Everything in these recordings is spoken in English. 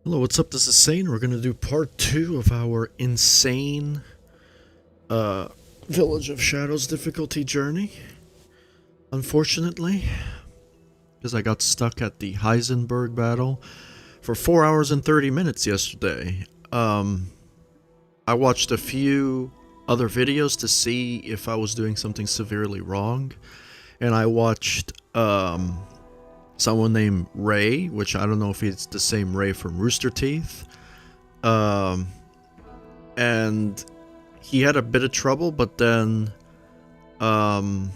Hello, what's up? This is Sane. We're gonna do part 2 of our insane Village of Shadows difficulty journey. Unfortunately, because I got stuck at the Heisenberg battle for 4 hours and 30 minutes yesterday. I watched a few other videos to see if I was doing something severely wrong, and I watched someone named Ray, which I don't know if it's the same Ray from Rooster Teeth. And he had a bit of trouble, but then I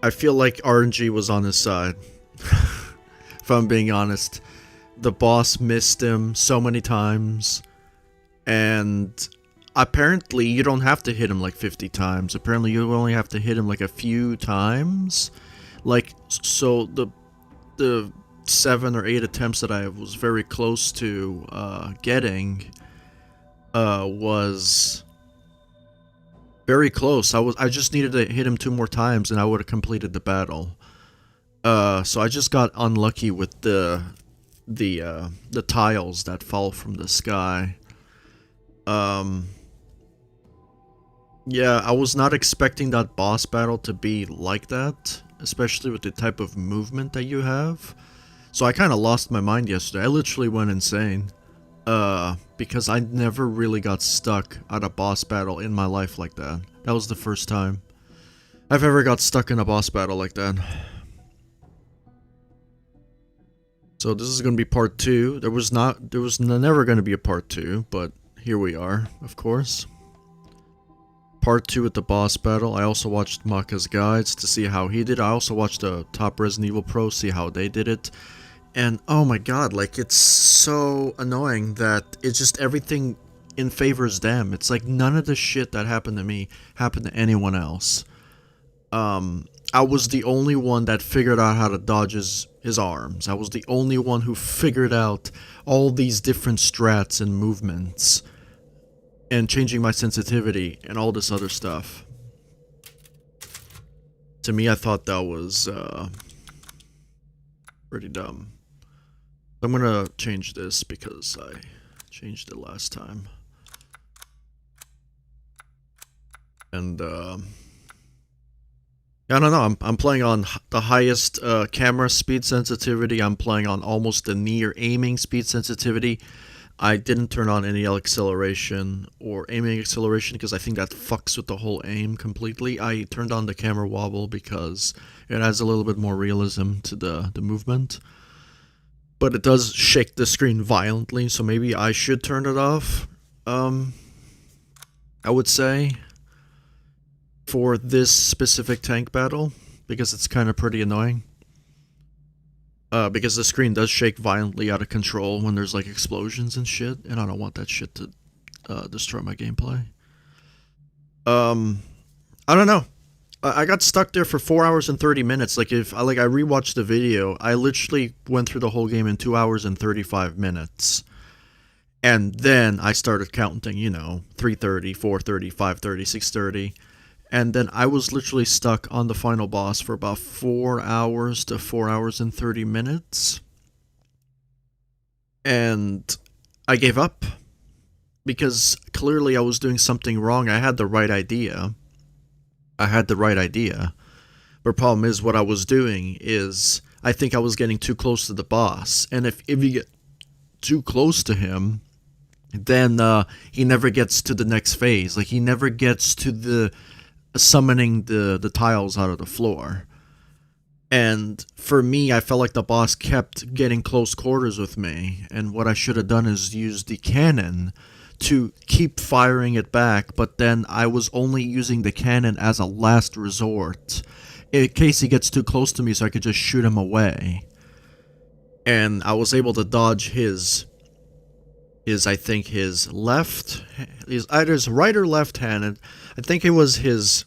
feel like RNG was on his side. If I'm being honest. The boss missed him so many times, and apparently you don't have to hit him like 50 times. Apparently you only have to hit him like a few times. Like, so the 7 or 8 attempts that I was very close to getting was very close. I just needed to hit him 2 more times and I would have completed the battle. So I just got unlucky with the tiles that fall from the sky. Yeah, I was not expecting that boss battle to be like that, especially with the type of movement that you have. So I kind of lost my mind yesterday. I literally went insane. Because I never really got stuck at a boss battle in my life like that. That was the first time I've ever got stuck in a boss battle like that. So this is going to be part 2. There was never going to be a part 2, but here we are, of course. Part 2 with the boss battle. I also watched Maka's guides to see how he did. I also watched the top Resident Evil Pro, see how they did it. And oh my god, like, it's so annoying that it's just everything in favors them. It's like none of the shit that happened to me happened to anyone else. I was the only one that figured out how to dodge his arms. I was the only one who figured out all these different strats and movements. And changing my sensitivity and all this other stuff. To me, I thought that was pretty dumb. I'm gonna change this because I changed it last time. And I don't know, I'm playing on the highest camera speed sensitivity. I'm playing on almost the near aiming speed sensitivity. I didn't turn on any acceleration or aiming acceleration because I think that fucks with the whole aim completely. I turned on the camera wobble because it adds a little bit more realism to the movement. But it does shake the screen violently, so maybe I should turn it off. I would say, for this specific tank battle, because it's kind of pretty annoying. Because the screen does shake violently out of control when there's like explosions and shit, and I don't want that shit to destroy my gameplay. I don't know. I got stuck there for 4 hours and 30 minutes. Like, if I rewatched the video, I literally went through the whole game in 2 hours and 35 minutes. And then I started counting, you know, 3:30, 4:30, 5:30, 6:30. And then I was literally stuck on the final boss for about 4 hours to 4 hours and 30 minutes. And I gave up. Because clearly I was doing something wrong. I had the right idea. But problem is, what I was doing is, I think I was getting too close to the boss. And if you get too close to him, then he never gets to the next phase. Like, he never gets to the summoning the tiles out of the floor. And for me, I felt like the boss kept getting close quarters with me, and what I should have done is use the cannon to keep firing it back, but then I was only using the cannon as a last resort in case he gets too close to me, so I could just shoot him away. And I was able to dodge his I think his left, his either his right or left hand, and I think it was his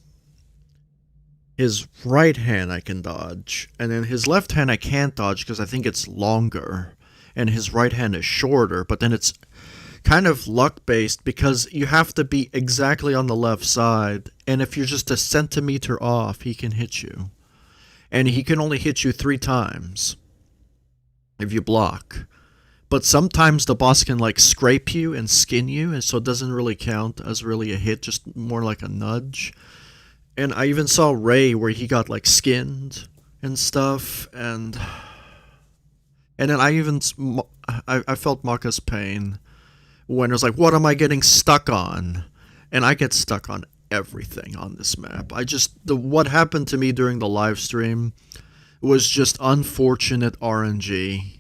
right hand I can dodge, and then his left hand I can't dodge because I think it's longer, and his right hand is shorter, but then it's kind of luck based because you have to be exactly on the left side, and if you're just a centimeter off, he can hit you, and he can only hit you 3 times. if you block. But sometimes the boss can like scrape you and skin you, and so it doesn't really count as really a hit, just more like a nudge. And I even saw Ray where he got like skinned and stuff, and then I felt Maka's pain when it was like, what am I getting stuck on? And I get stuck on everything on this map. What happened to me during the live stream was just unfortunate RNG.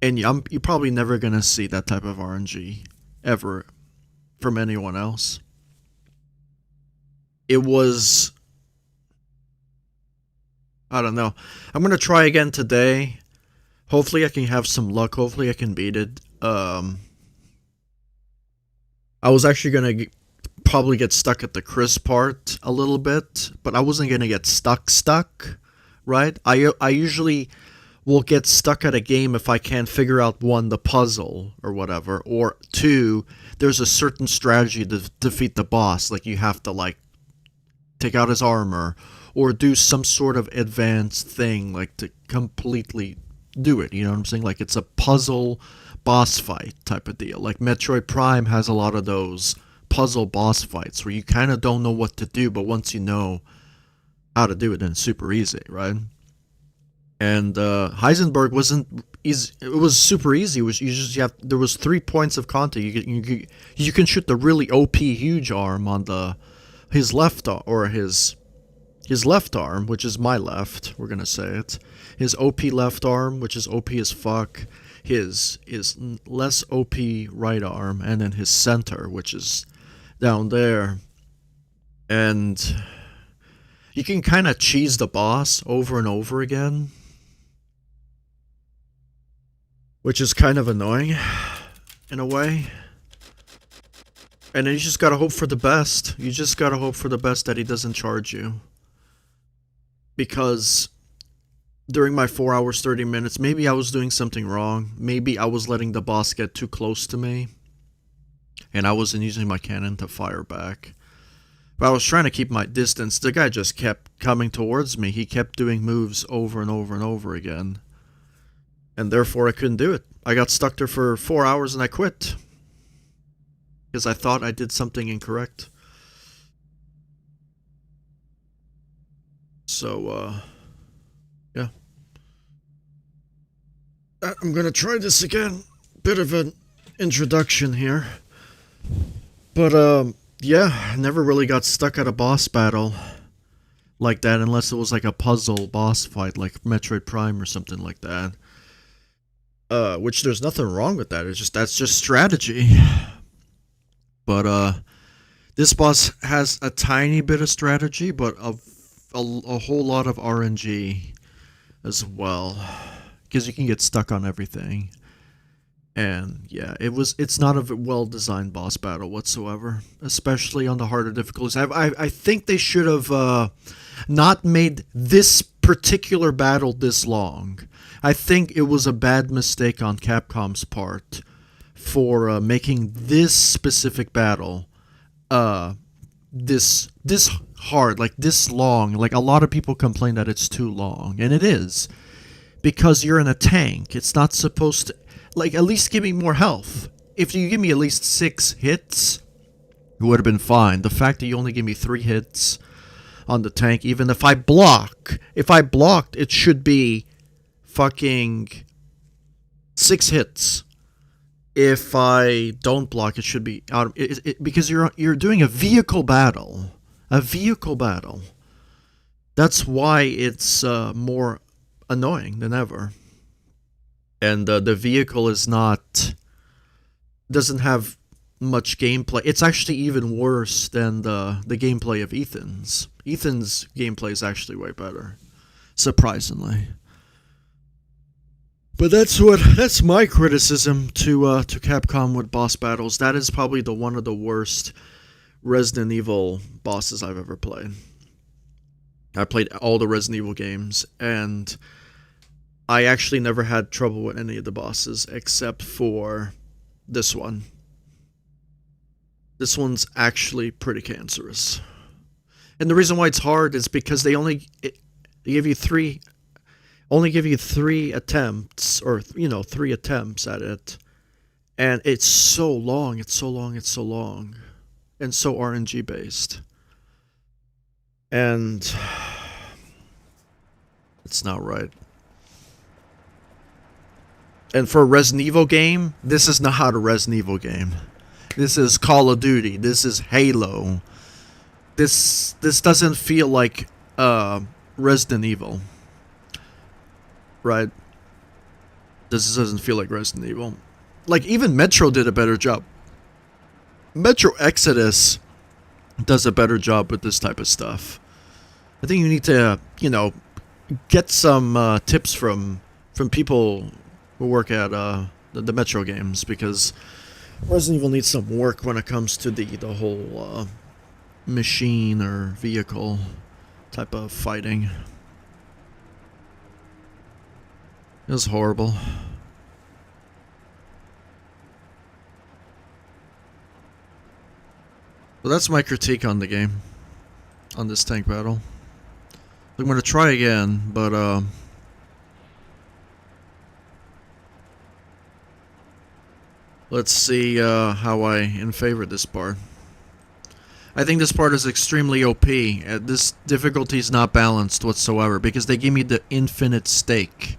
And you're probably never going to see that type of RNG ever from anyone else. It was... I don't know. I'm going to try again today. Hopefully I can have some luck. Hopefully I can beat it. I was actually going to probably get stuck at the Chris part a little bit. But I wasn't going to get stuck. Right? I usually... will get stuck at a game if I can't figure out, one, the puzzle or whatever, or two, there's a certain strategy to defeat the boss, like you have to like take out his armor or do some sort of advanced thing like to completely do it, you know what I'm saying? Like it's a puzzle boss fight type of deal. Like Metroid Prime has a lot of those puzzle boss fights where you kind of don't know what to do, but once you know how to do it, then it's super easy, right? And Heisenberg wasn't easy. It was super easy. It was there was 3 points of contact. You can shoot the really OP huge arm on his left left arm, which is my left. We're gonna say it. His OP left arm, which is OP as fuck. His less OP right arm, and then his center, which is down there. And you can kind of cheese the boss over and over again, which is kind of annoying, in a way. And then you just gotta hope for the best. You just gotta hope for the best that he doesn't charge you. Because during my 4 hours, 30 minutes, maybe I was doing something wrong. Maybe I was letting the boss get too close to me. And I wasn't using my cannon to fire back. But I was trying to keep my distance. The guy just kept coming towards me. He kept doing moves over and over and over again. And therefore I couldn't do it. I got stuck there for 4 hours and I quit. Because I thought I did something incorrect. So, yeah. I'm gonna try this again. Bit of an introduction here. But, yeah, I never really got stuck at a boss battle like that unless it was like a puzzle boss fight like Metroid Prime or something like that. Which there's nothing wrong with that. That's just strategy. But this boss has a tiny bit of strategy, but a whole lot of RNG as well, because you can get stuck on everything. And yeah, it's not a well-designed boss battle whatsoever, especially on the harder difficulties. I think they should have not made this particular battle this long. I think it was a bad mistake on Capcom's part for making this specific battle this hard, like this long. Like a lot of people complain that it's too long, and it is, because you're in a tank. It's not supposed to, like, at least give me more health. If you give me at least 6 hits, it would have been fine. The fact that you only give me 3 hits on the tank, even if I blocked, it should be fucking 6 hits. If I don't block, it should be out of because you're doing a vehicle battle. That's why it's more annoying than ever. And the vehicle doesn't have much gameplay. It's actually even worse than the gameplay of Ethan's. Ethan's gameplay is actually way better, surprisingly. But that's my criticism to Capcom with boss battles. That is probably one of the worst Resident Evil bosses I've ever played. I played all the Resident Evil games, and I actually never had trouble with any of the bosses except for this one. This one's actually pretty cancerous. And the reason why it's hard is because they give you 3... only give you 3 attempts, or, you know, 3 attempts at it. And it's so long, it's so long, it's so long. And so RNG based. And it's not right. And for a Resident Evil game, this is not a Resident Evil game. This is Call of Duty. This is Halo. This doesn't feel like Resident Evil. Right? This doesn't feel like Resident Evil. Like, even Metro did a better job. Metro Exodus does a better job with this type of stuff. I think you need to, you know, get some tips from people who work at the Metro games, because Resident Evil needs some work when it comes to the whole machine or vehicle type of fighting. It was horrible. Well, that's my critique on the game, on this tank battle. I'm going to try again, but let's see how I in favor this part. I think this part is extremely OP. This difficulty is not balanced whatsoever, because they give me the infinite stake,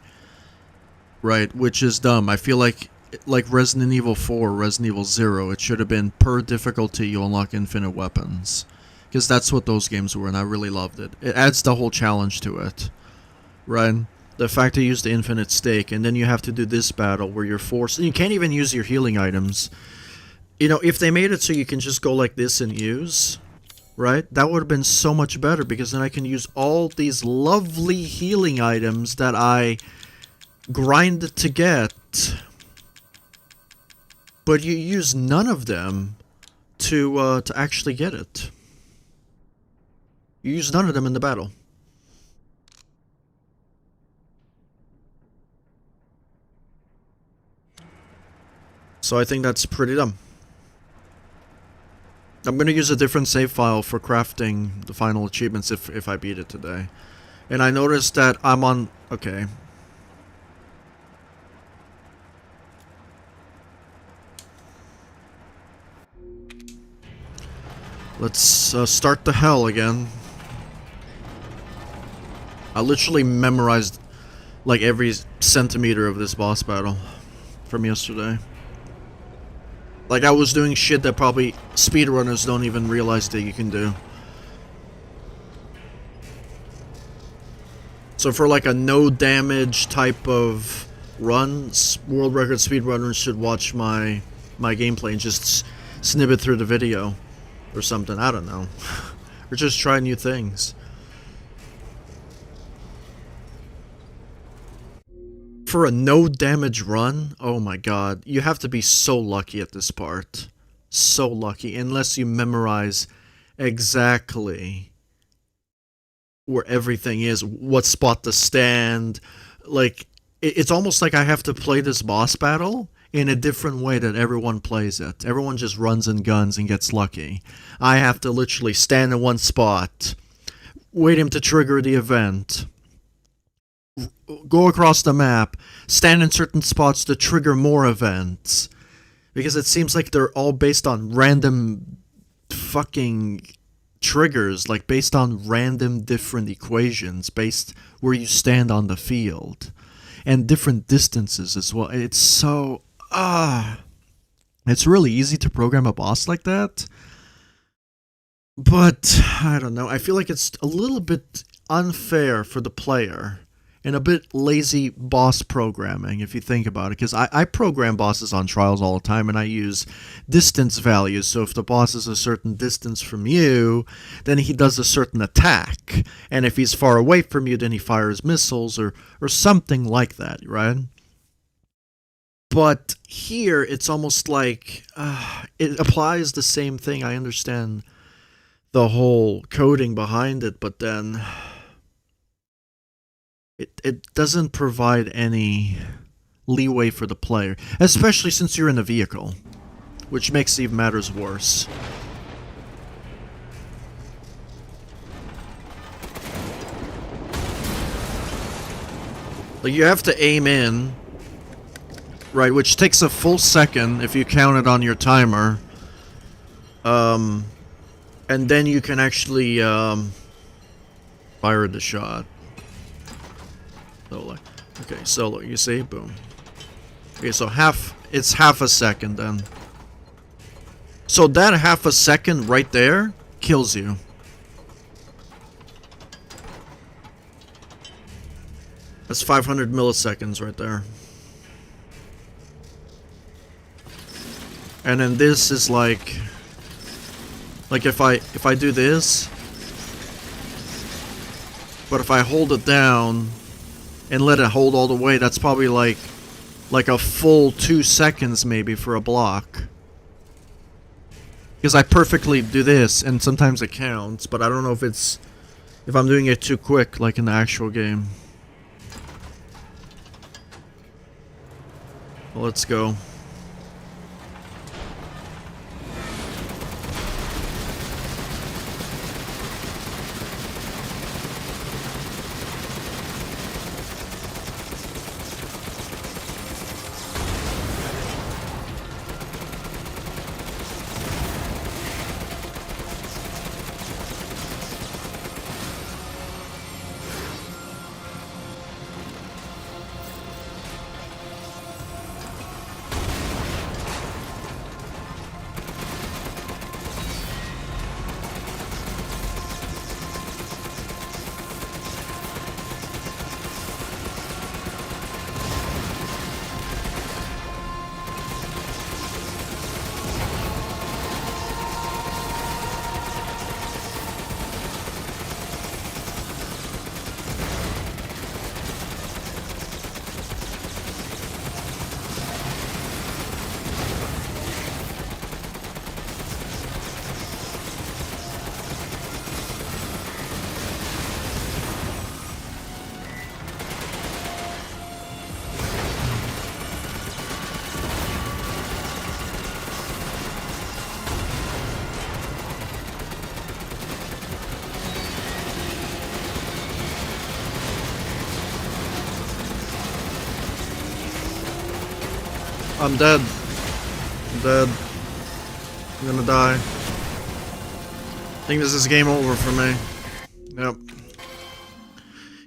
right? Which is dumb. I feel like Resident Evil 4, Resident Evil 0, it should have been per difficulty you unlock infinite weapons. Because that's what those games were, and I really loved it. It adds the whole challenge to it, right? The fact that you use the infinite stake, and then you have to do this battle where you're forced... You can't even use your healing items. You know, if they made it so you can just go like this and use, right? That would have been so much better, because then I can use all these lovely healing items that I grinded to get. But you use none of them to actually get it. You use none of them in the battle. So I think that's pretty dumb. I'm going to use a different save file for crafting the final achievements if I beat it today. And I noticed that I'm on... Okay. Let's start the hell again. I literally memorized like every centimeter of this boss battle from yesterday. Like, I was doing shit that probably speedrunners don't even realize that you can do. So for like a no damage type of runs, world record speedrunners should watch my gameplay and just snip it through the video or something. I don't know. Or just try new things. For a no damage run, oh my god, you have to be so lucky at this part. So lucky, unless you memorize exactly where everything is, what spot to stand. Like, it's almost like I have to play this boss battle in a different way that everyone plays it. Everyone just runs and guns and gets lucky. I have to literally stand in one spot, wait him to trigger the event, go across the map, stand in certain spots to trigger more events. Because it seems like they're all based on random fucking triggers, like based on random different equations, based where you stand on the field. And different distances as well. It's so... it's really easy to program a boss like that. But, I don't know, I feel like it's a little bit unfair for the player. And a bit lazy boss programming, if you think about it. Because I program bosses on trials all the time, and I use distance values. So if the boss is a certain distance from you, then he does a certain attack. And if he's far away from you, then he fires missiles or something like that, right? But here, it's almost like it applies the same thing. I understand the whole coding behind it, but then... It doesn't provide any leeway for the player, especially since you're in a vehicle, which makes even matters worse. Like, you have to aim in, right, which takes a full second if you count it on your timer. And then you can actually, fire the shot. So, like, okay, so, look, you see? Boom. Okay, so it's half a second then. So that half a second right there kills you. That's 500 milliseconds right there. And then this is like if I do this, but if I hold it down and let it hold all the way, that's probably like a full 2 seconds maybe for a block. Because I perfectly do this, and sometimes it counts, but I don't know if I'm doing it too quick, like in the actual game. Well, let's go. I'm dead. I'm dead. I'm gonna die. I think this is game over for me. Yep.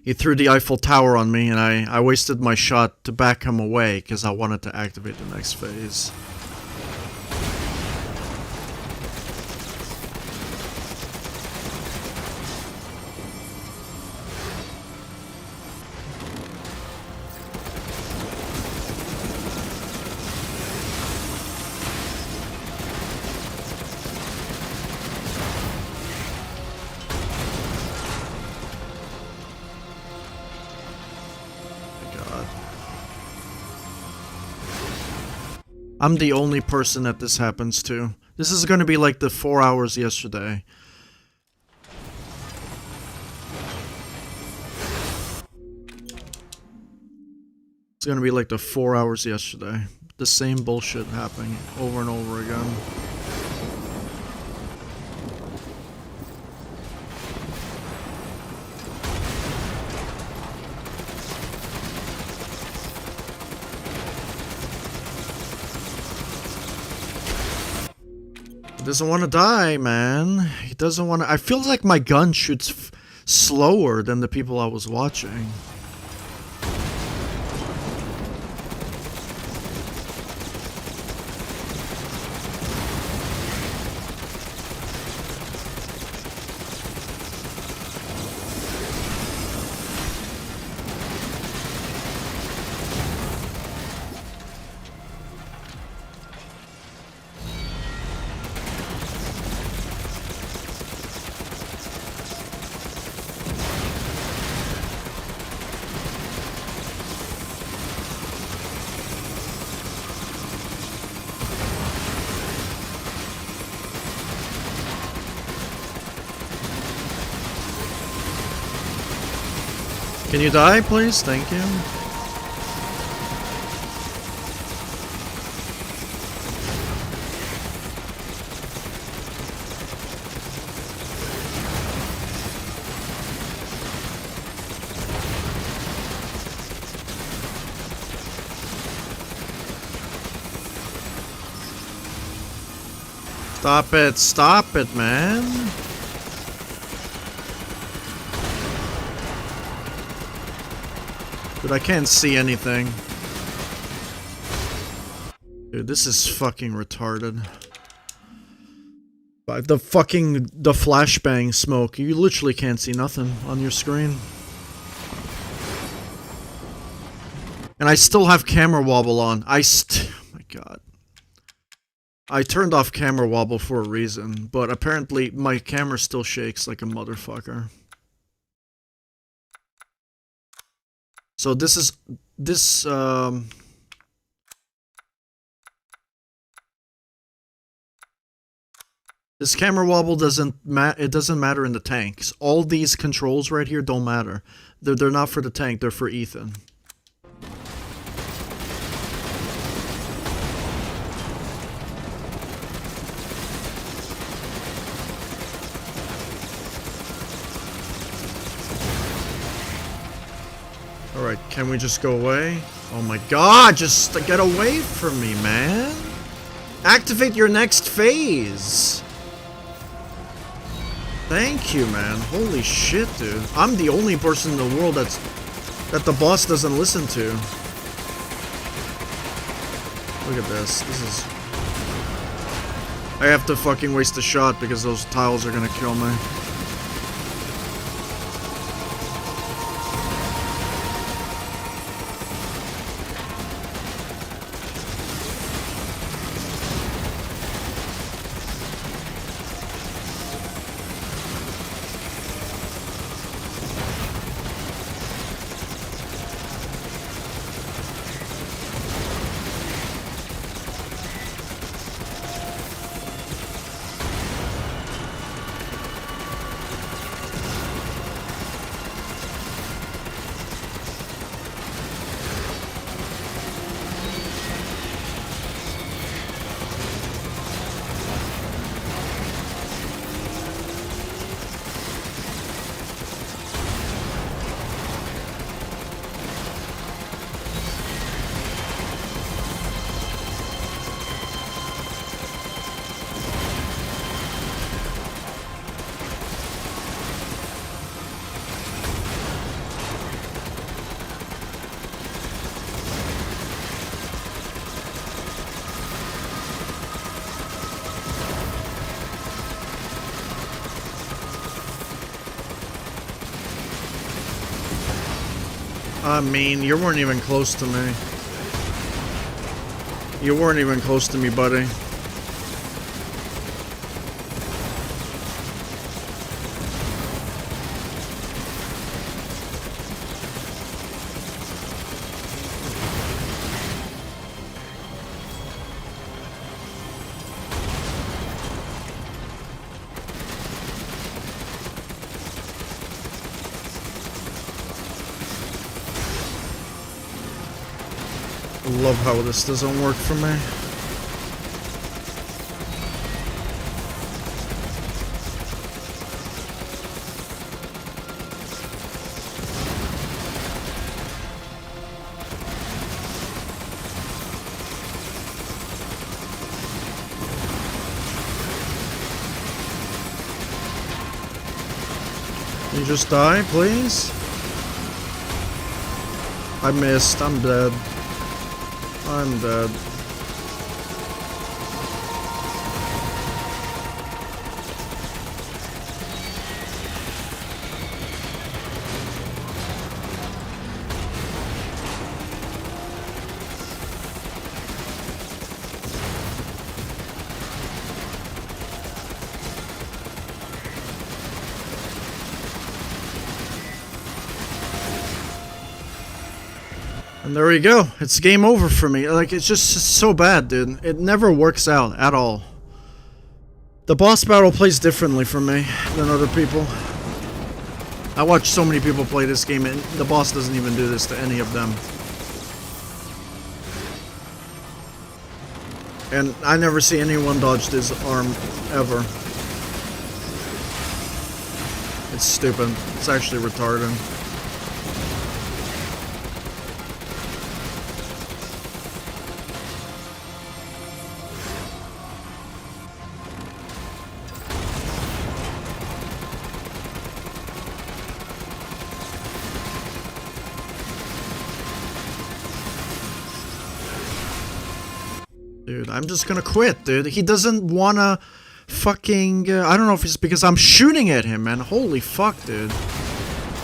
He threw the Eiffel Tower on me, and I wasted my shot to back him away because I wanted to activate the next phase. I'm the only person that this happens to. This is gonna be like the 4 hours yesterday. It's gonna be like the 4 hours yesterday. The same bullshit happening over and over again. He doesn't want to die, man. He doesn't want to. I feel like my gun shoots slower than the people I was watching. Can you die, please? Thank you. Stop it, man. Dude, I can't see anything. Dude, this is fucking retarded. The flashbang smoke, you literally can't see nothing on your screen. And I still have camera wobble on. Oh my god. I turned off camera wobble for a reason, but apparently my camera still shakes like a motherfucker. So this camera wobble doesn't matter in the tanks. All these controls right here don't matter. They're not for the tank, they're for Ethan. Alright, can we just go away? Oh my god, just get away from me, man! Activate your next phase! Thank you, man. Holy shit, dude. I'm the only person in the world that the boss doesn't listen to. Look at this. This is... I have to fucking waste a shot because those tiles are gonna kill me. I mean, you weren't even close to me. You weren't even close to me, buddy. I love how this doesn't work for me. Can you just die, please? I missed. I'm dead. I'm dead. And there we go. It's game over for me. Like, it's just so bad, dude. It never works out at all. The boss battle plays differently for me than other people. I watch so many people play this game and the boss doesn't even do this to any of them. And I never see anyone dodge this arm, ever. It's stupid. It's actually retarded. Dude, I'm just gonna quit, dude. He doesn't wanna fucking... I don't know if it's because I'm shooting at him, man. Holy fuck, dude.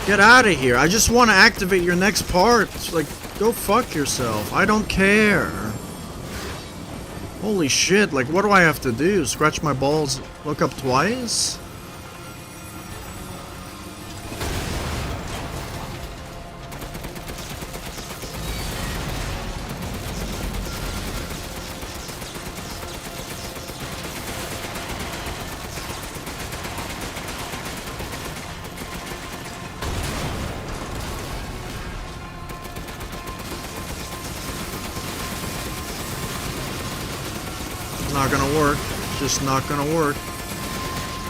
Get out of here. I just want to activate your next part. It's like, go fuck yourself. I don't care. Holy shit, like, what do I have to do? Scratch my balls, look up twice? Not gonna work. Just not gonna work.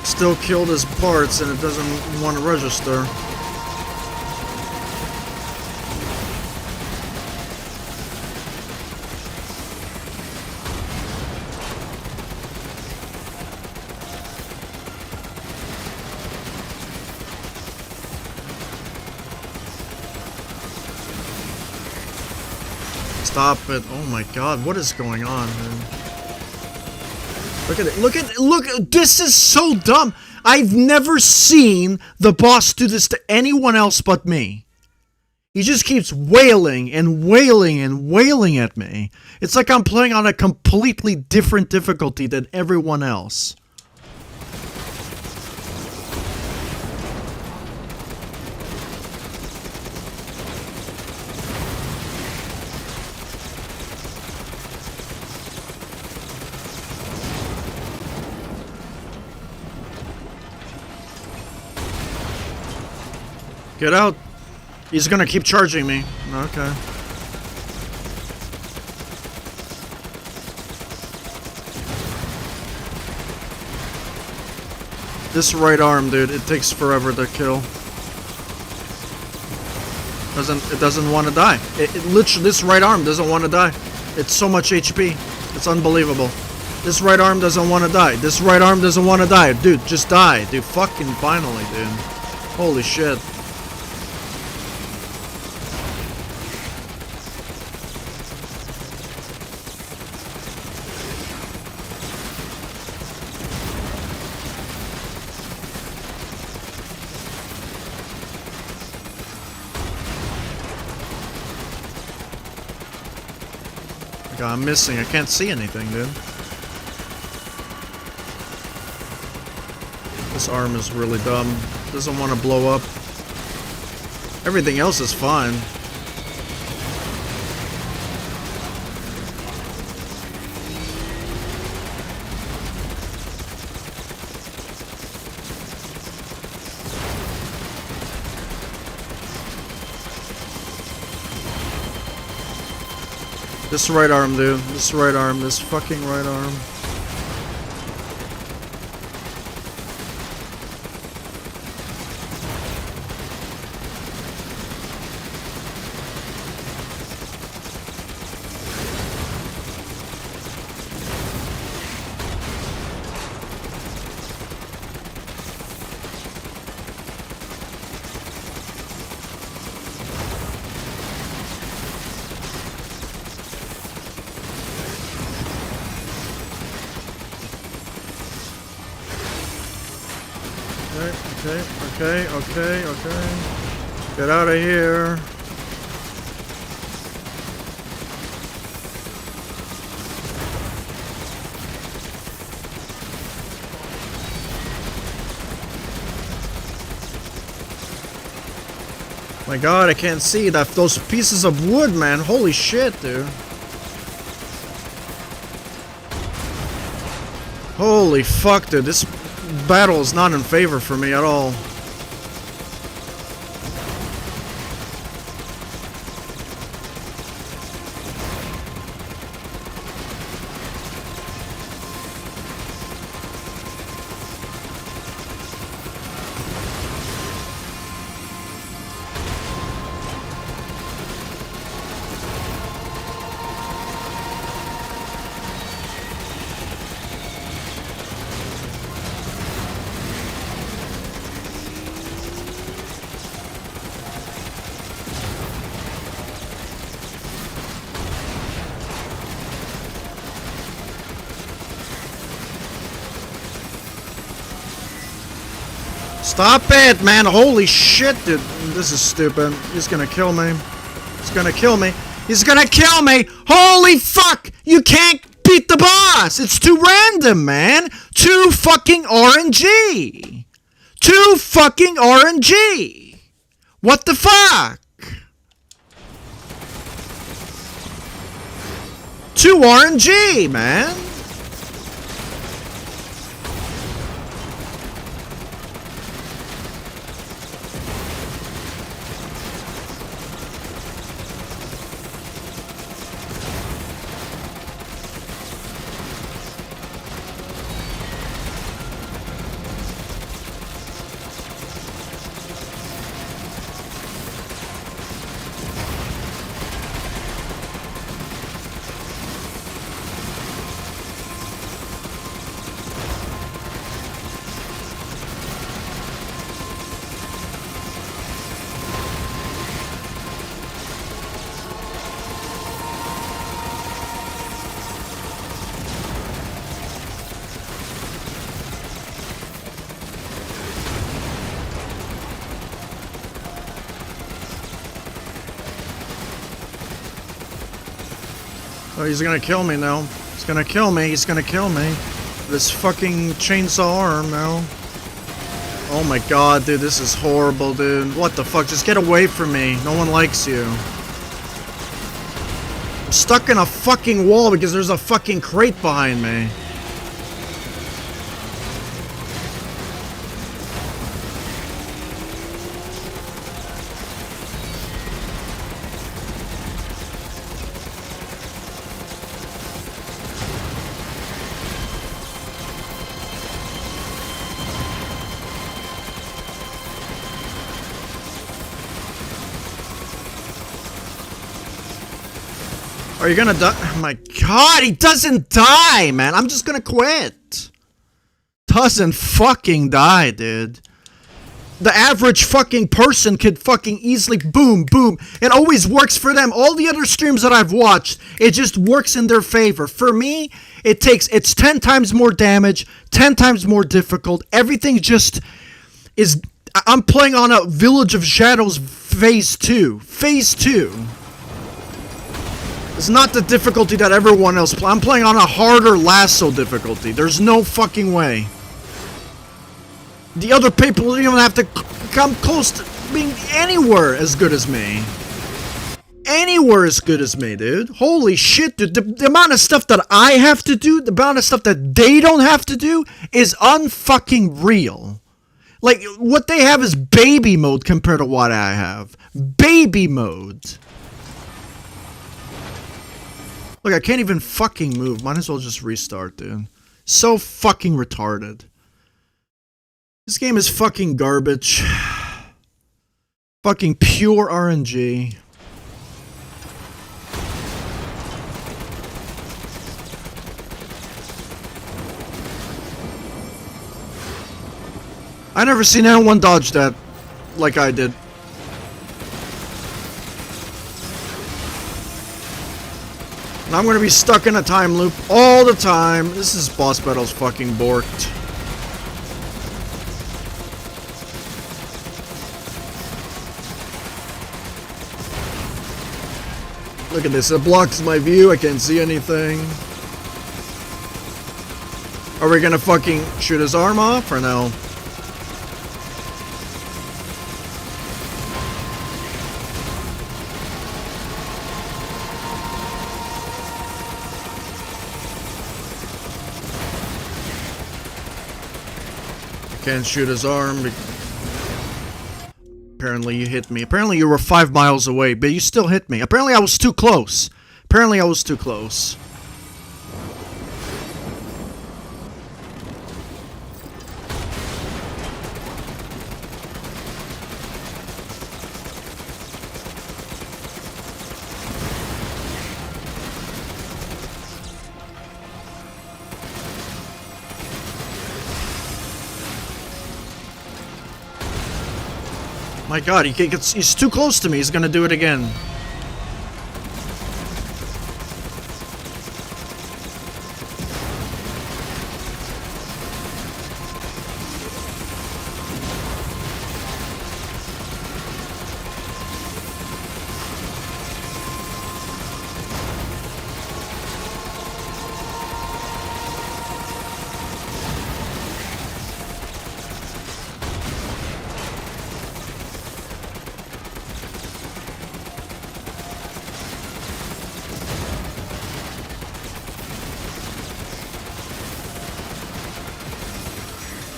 Still killed his parts and it doesn't want to register. Stop it. Oh my god, what is going on, man? Look at it. Look at it. Look. This is so dumb. I've never seen the boss do this to anyone else but me. He just keeps wailing and wailing and wailing at me. It's like I'm playing on a completely different difficulty than everyone else. Get out. He's gonna keep charging me. Okay. This right arm, dude, it takes forever to kill. It doesn't want to die. It literally, this right arm doesn't want to die. It's so much HP. It's unbelievable. This right arm doesn't want to die. This right arm doesn't want to die. Dude, just die. Dude, fucking finally, dude. Holy shit. I'm missing. I can't see anything, dude. This arm is really dumb. Doesn't want to blow up. Everything else is fine. This right arm, dude. This right arm. This fucking right arm. Okay. Get out of here. My god, I can't see that. Those pieces of wood, man. Holy shit, dude. Holy fuck, dude. This battle is not in favor for me at all. Stop it, man. Holy shit, dude. This is stupid. He's gonna kill me. He's gonna kill me. He's gonna kill me. Holy fuck. You can't beat the boss. It's too random, man. Too fucking RNG. Too fucking RNG. What the fuck? Too RNG, man. Oh, he's gonna kill me now. He's gonna kill me. He's gonna kill me. This fucking chainsaw arm now. Oh my god, dude, this is horrible, dude. What the fuck? Just get away from me. No one likes you. I'm stuck in a fucking wall because there's a fucking crate behind me. Are you gonna die? Oh my god, he doesn't die, man. I'm just gonna quit. Doesn't fucking die, dude. The average fucking person could fucking easily boom, boom. It always works for them. All the other streams that I've watched, it just works in their favor. For me, it's 10 times more damage, 10 times more difficult. Everything just is... I'm playing on a Village of Shadows Phase 2. Phase 2. It's not the difficulty that everyone else I'm playing on a harder lasso difficulty. There's no fucking way. The other people don't even have to come close to being anywhere as good as me. Anywhere as good as me, dude. Holy shit, dude. The amount of stuff that I have to do, the amount of stuff that they don't have to do is unfucking real. Like, what they have is baby mode compared to what I have. Baby mode. Look, I can't even fucking move. Might as well just restart, dude. So fucking retarded. This game is fucking garbage. Fucking pure RNG. I never seen anyone dodge that like I did. And I'm gonna be stuck in a time loop all the time. This is boss battles fucking borked. Look at this, it blocks my view, I can't see anything. Are we gonna fucking shoot his arm off or no? Can't shoot his arm. Apparently you hit me. Apparently you were 5 miles away, but you still hit me. Apparently I was too close. Apparently I was too close. My god, he's too close to me. He's gonna do it again.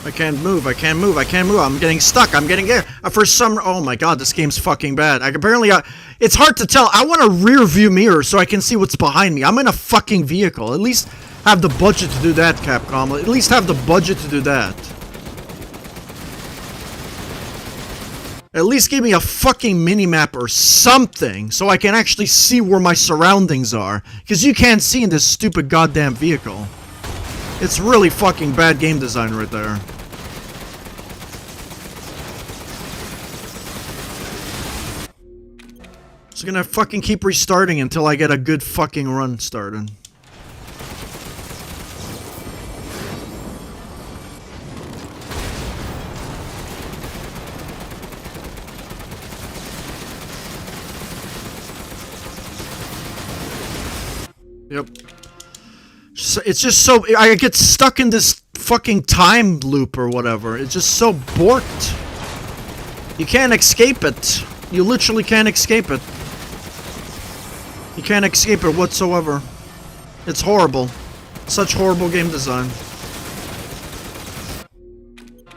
I can't move, I can't move, I can't move. I'm getting stuck, I'm getting there. For some, oh my god, this game's fucking bad. It's hard to tell. I want a rear view mirror so I can see what's behind me. I'm in a fucking vehicle. At least have the budget to do that, Capcom. At least have the budget to do that. At least give me a fucking mini-map or something so I can actually see where my surroundings are. Because you can't see in this stupid goddamn vehicle. It's really fucking bad game design right there. Just gonna fucking keep restarting until I get a good fucking run started. Yep. So it's just so... I get stuck in this fucking time loop or whatever. It's just so borked. You can't escape it. You literally can't escape it. You can't escape it whatsoever. It's horrible. Such horrible game design.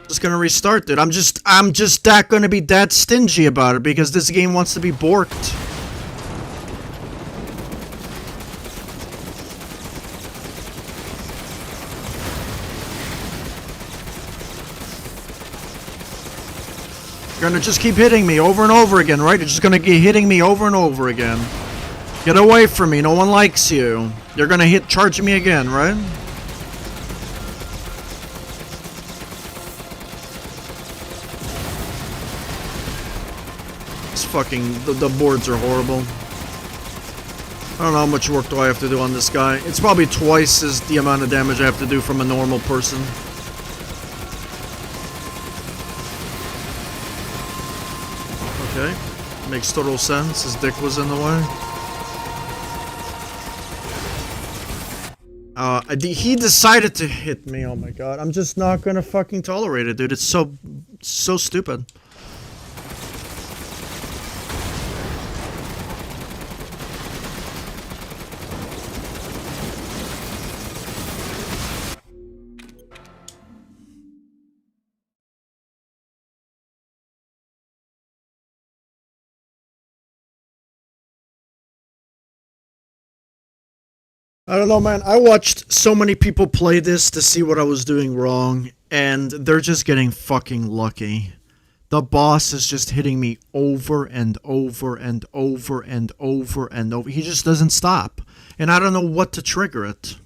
Just gonna restart it. I'm just that gonna be that stingy about it because this game wants to be borked. You're gonna just keep hitting me over and over again, right? You're just gonna keep hitting me over and over again. Get away from me, no one likes you. You're gonna charge me again, right? It's fucking, the boards are horrible. I don't know how much work do I have to do on this guy. It's probably twice as the amount of damage I have to do from a normal person. Okay, makes total sense. His dick was in the way. He decided to hit me. Oh my god, I'm just not gonna fucking tolerate it, dude. It's so stupid. I don't know, man. I watched so many people play this to see what I was doing wrong, and they're just getting fucking lucky. The boss is just hitting me over and over and over and over and over. He just doesn't stop, and I don't know what to trigger it.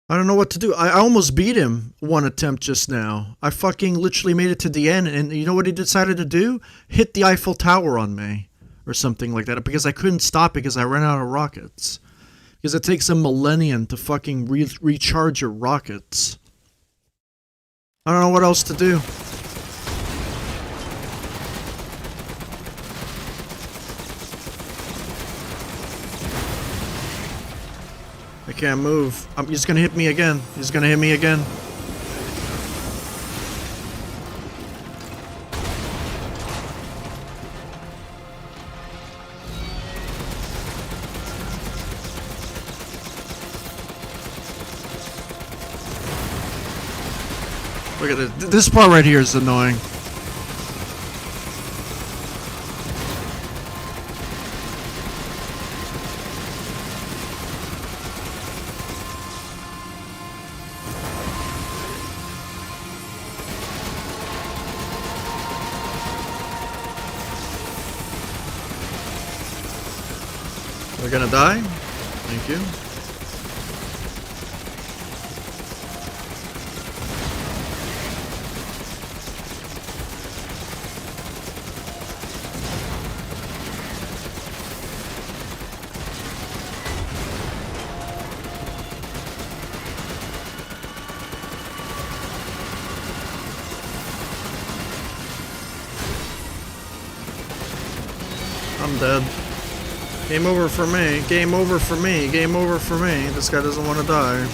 I don't know what to do. I almost beat him one attempt just now. I fucking literally made it to the end, and you know what he decided to do? Hit the Eiffel Tower on me. Or something like that. Because I couldn't stop because I ran out of rockets. Because it takes a millennium to fucking recharge your rockets. I don't know what else to do. I can't move. He's gonna hit me again. He's gonna hit me again. Look at it. This part right here is annoying. We're gonna die. Thank you. I'm dead. Game over for me. Game over for me. Game over for me. This guy doesn't want to die.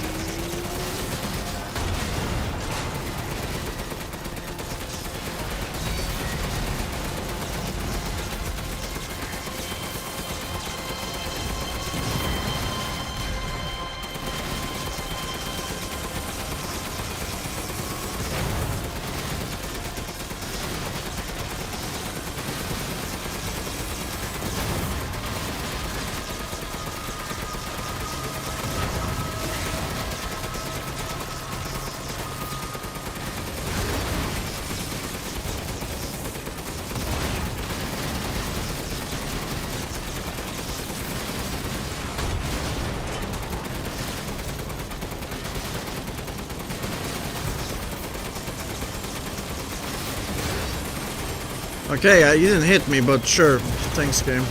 Okay, you didn't hit me, but sure. Thanks, game.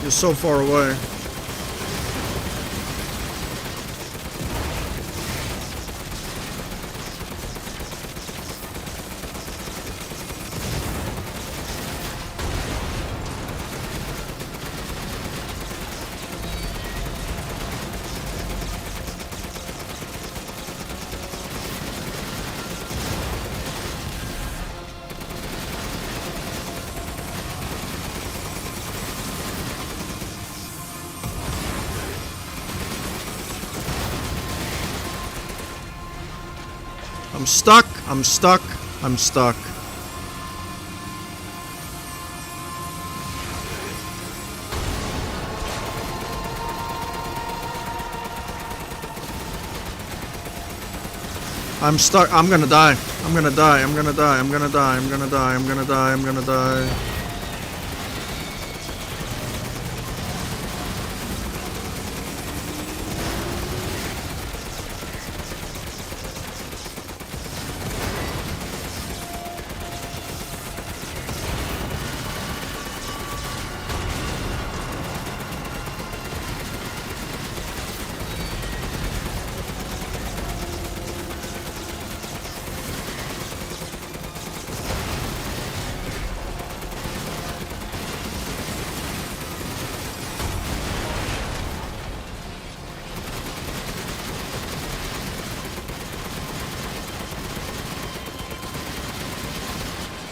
You're so far away. I'm stuck, I'm stuck, I'm stuck. I'm stuck, I'm gonna die. I'm gonna die, I'm gonna die, I'm gonna die, I'm gonna die, I'm gonna die, I'm gonna die.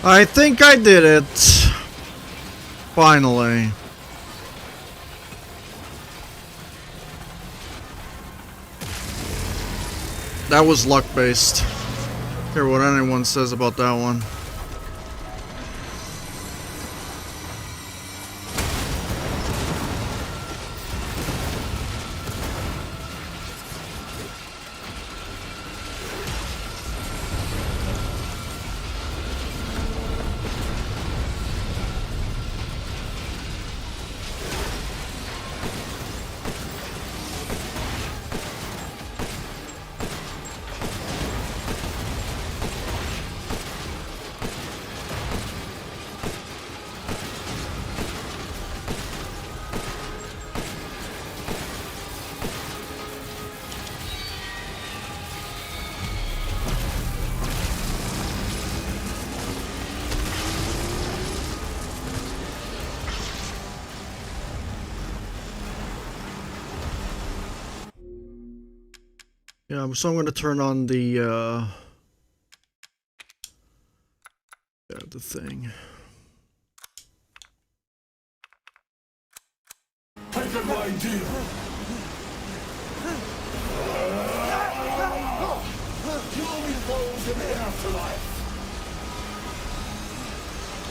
I think I did it. Finally. That was luck-based. Care what anyone says about that one. Yeah, so I'm gonna turn on the thing. Taking my deal. Kill me foes in the afterlife.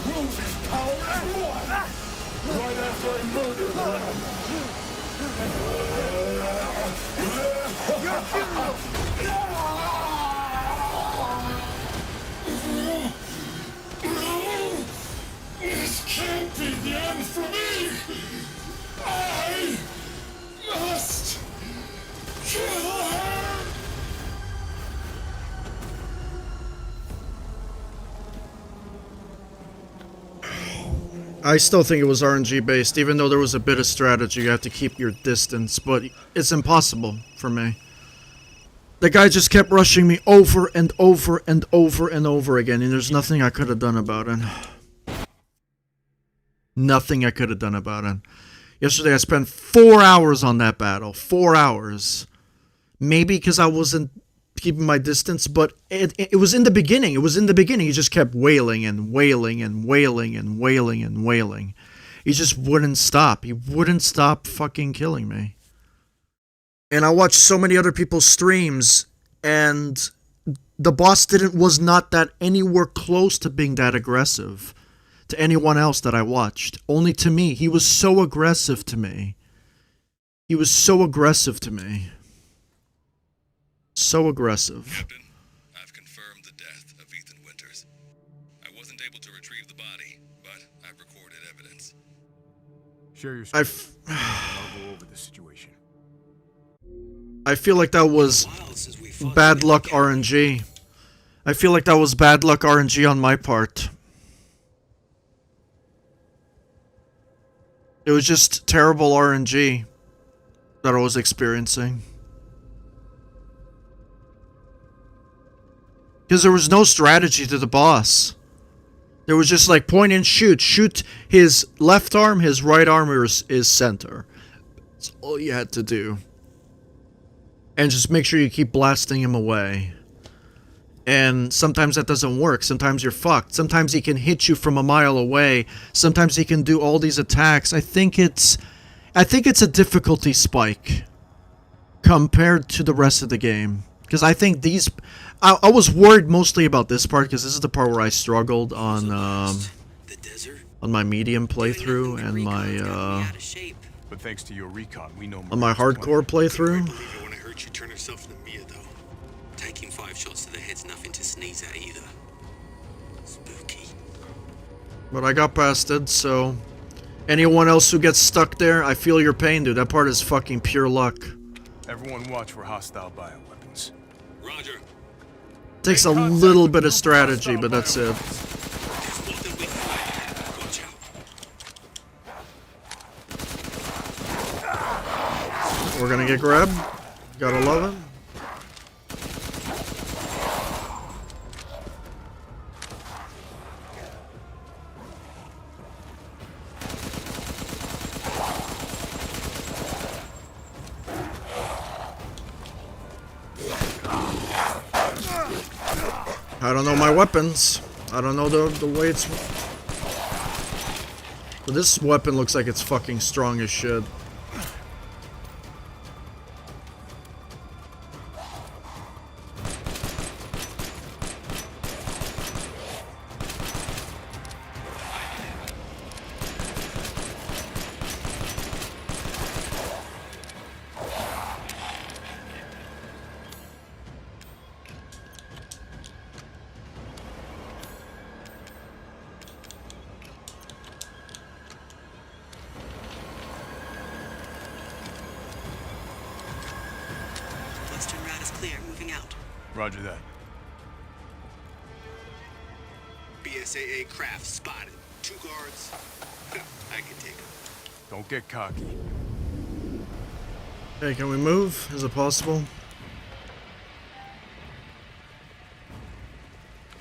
Rose's power is one. Right after I murder them. This can't be the end for me! I must kill her! I still think it was RNG based, even though there was a bit of strategy. You have to keep your distance, but it's impossible for me. The guy just kept rushing me over and over and over and over again, and there's nothing I could have done about it. Nothing I could have done about it. Yesterday I spent 4 hours on that battle. 4 hours. Maybe because I wasn't keeping my distance, but it was in the beginning. It was in the beginning. He just kept wailing and wailing and wailing and wailing and wailing. He just wouldn't stop. He wouldn't stop fucking killing me. And I watched so many other people's streams, and the boss was not that anywhere close to being that aggressive to anyone else that I watched. Only to me. He was so aggressive to me. He was so aggressive to me. So aggressive. Captain, I've confirmed the death of Ethan Winters. I wasn't able to retrieve the body, but I've recorded evidence. Share your story. I'll go over the situation. I feel like that was bad luck RNG. I feel like that was bad luck RNG on my part. It was just terrible RNG that I was experiencing. Because there was no strategy to the boss. There was just like point and shoot. Shoot his left arm, his right arm is center. That's all you had to do. And just make sure you keep blasting him away. And sometimes that doesn't work. Sometimes you're fucked. Sometimes he can hit you from a mile away. Sometimes he can do all these attacks. I think it's a difficulty spike compared to the rest of the game. Because I think these... I was worried mostly about this part, because this is the part where I struggled on my medium playthrough and my But thanks to your recon, we know on my hardcore playthrough. Believe it when I heard you turn herself into Mia, though. Taking 5 shots to the head's nothing to sneeze at either. Spooky. But I got past it, so... Anyone else who gets stuck there, I feel your pain, dude. That part is fucking pure luck. Everyone watch for hostile bioweapons. Roger. Takes a little bit of strategy, but that's it. There's more than we can fight. Watch out. We're gonna get grabbed. Gotta love it. I don't know my weapons. I don't know the way it's... But this weapon looks like it's fucking strong as shit. Western route is clear. Moving out. Roger that. BSAA craft spotted. 2 guards. I can take them. Don't get cocky. Hey, can we move? Is it possible?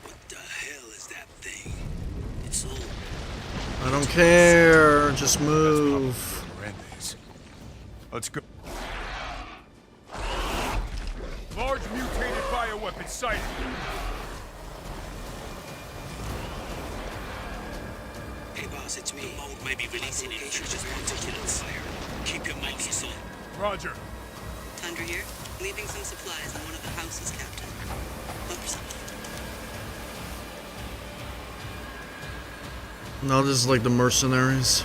What the hell is that thing? It's old. I don't care. Just move. Grandes. Let's go. Large mutated bioweapon sighted. Hey boss, it's me. The mold may be releasing infectious particulates. Keep your mouths on. Roger. Tundra here. Leaving some supplies in one of the houses, Captain. Look for something. No, this is like the mercenaries.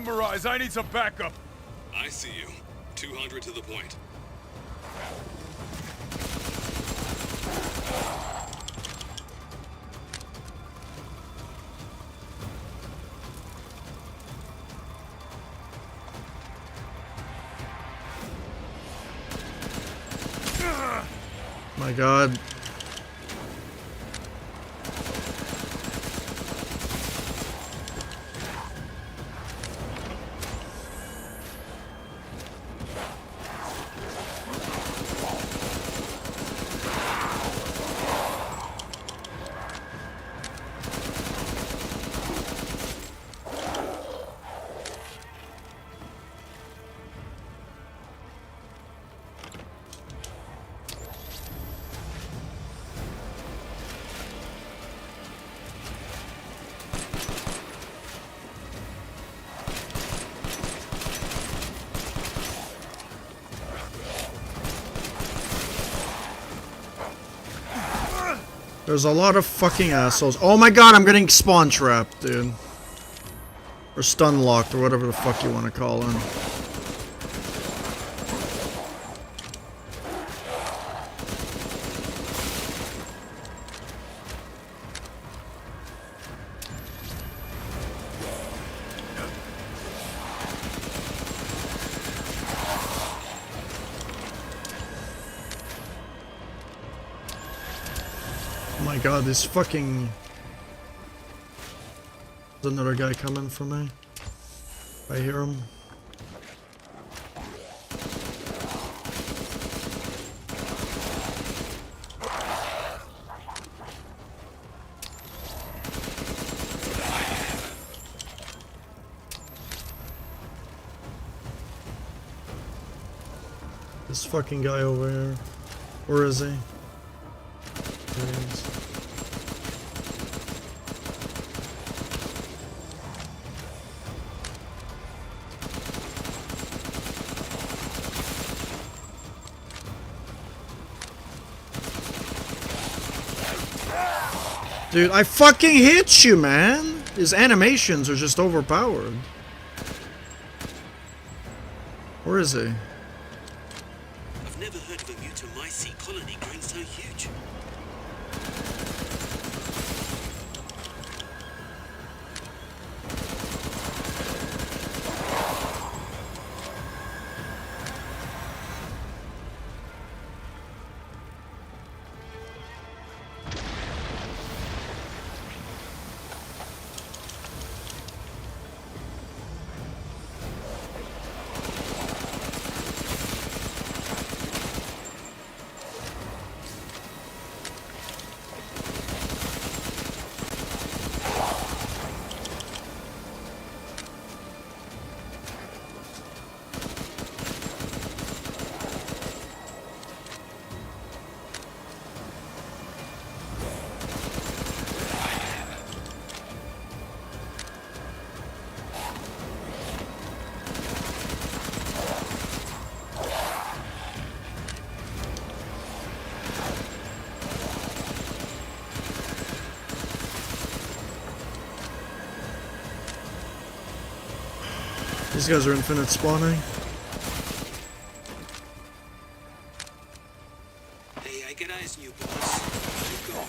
Mirage, I need some backup. I see you. 200 to the point. My God. There's a lot of fucking assholes. Oh my God, I'm getting spawn trapped, dude. Or stun locked, or whatever the fuck you want to call him. Oh my god, this fucking... There's another guy coming for me. I hear him. This fucking guy over here. Where is he? There he is. Dude, I fucking hit you, man! His animations are just overpowered. Where is he? I've never heard of a mutomycete colony growing so huge. These guys are infinite spawning. Hey, I get eyes on you, boss. Keep going.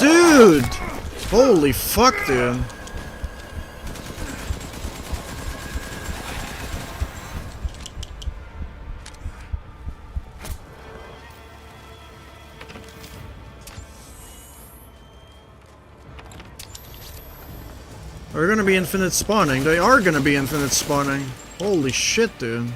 Dude! Holy fuck, dude. They're gonna be infinite spawning. They are gonna be infinite spawning. Holy shit, dude.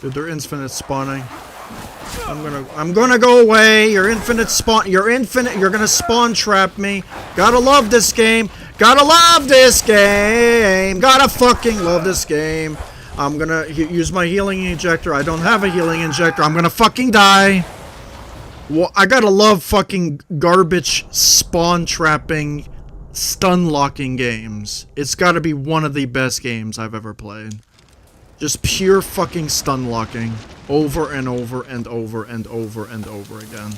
Dude, they're infinite spawning. I'm gonna go away. You're infinite spawn. You're gonna spawn trap me. Gotta love this game. Gotta love this game. Gotta fucking love this game. I'm gonna use my healing injector. I don't have a healing injector. I'm gonna fucking die. Well, I gotta love fucking garbage spawn trapping, stun locking games. It's gotta be one of the best games I've ever played. Just pure fucking stun locking. Over and over and over and over and over again.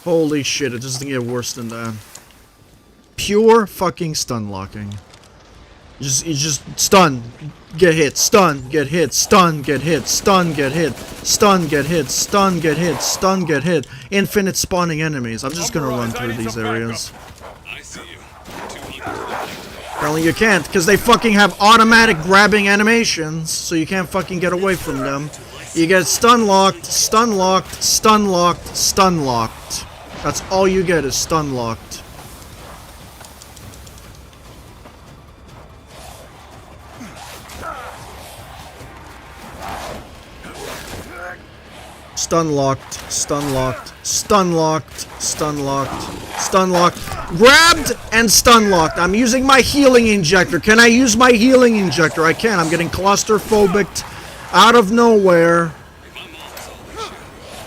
Holy shit, it doesn't get worse than that. Pure fucking stun locking. You just stun, get hit, stun, get hit, stun, get hit, stun, get hit, stun, get hit, stun, get hit, stun, get hit. Infinite spawning enemies. I'm just gonna run through these areas. I see you. 200 to the left. Apparently you can't, because they fucking have automatic grabbing animations, so you can't fucking get away from them. You get stun locked, stun locked, stun locked, stun locked. That's all you get is stun locked. Stun locked, stun locked, stun locked, stun locked, stun locked, grabbed and stun locked. I'm using my healing injector. Can I use my healing injector? I can. I'm getting claustrophobic out of nowhere. My mom saw this shit.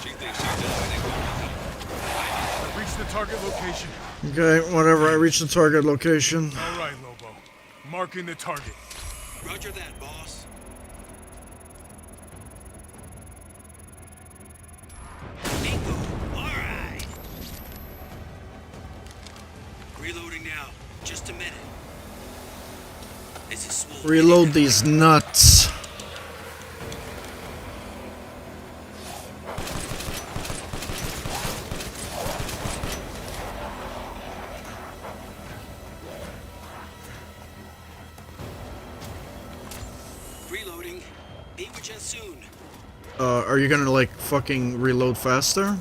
She thinks she does anything. Reach the target location. Okay, whatever. I reached the target location. All right, Lobo. Marking the target. Roger that, boss. Bingo. All right. Reloading now. Just a minute. This is small. Reload these nuts. Reloading. Be with you soon. Are you gonna like fucking reload faster?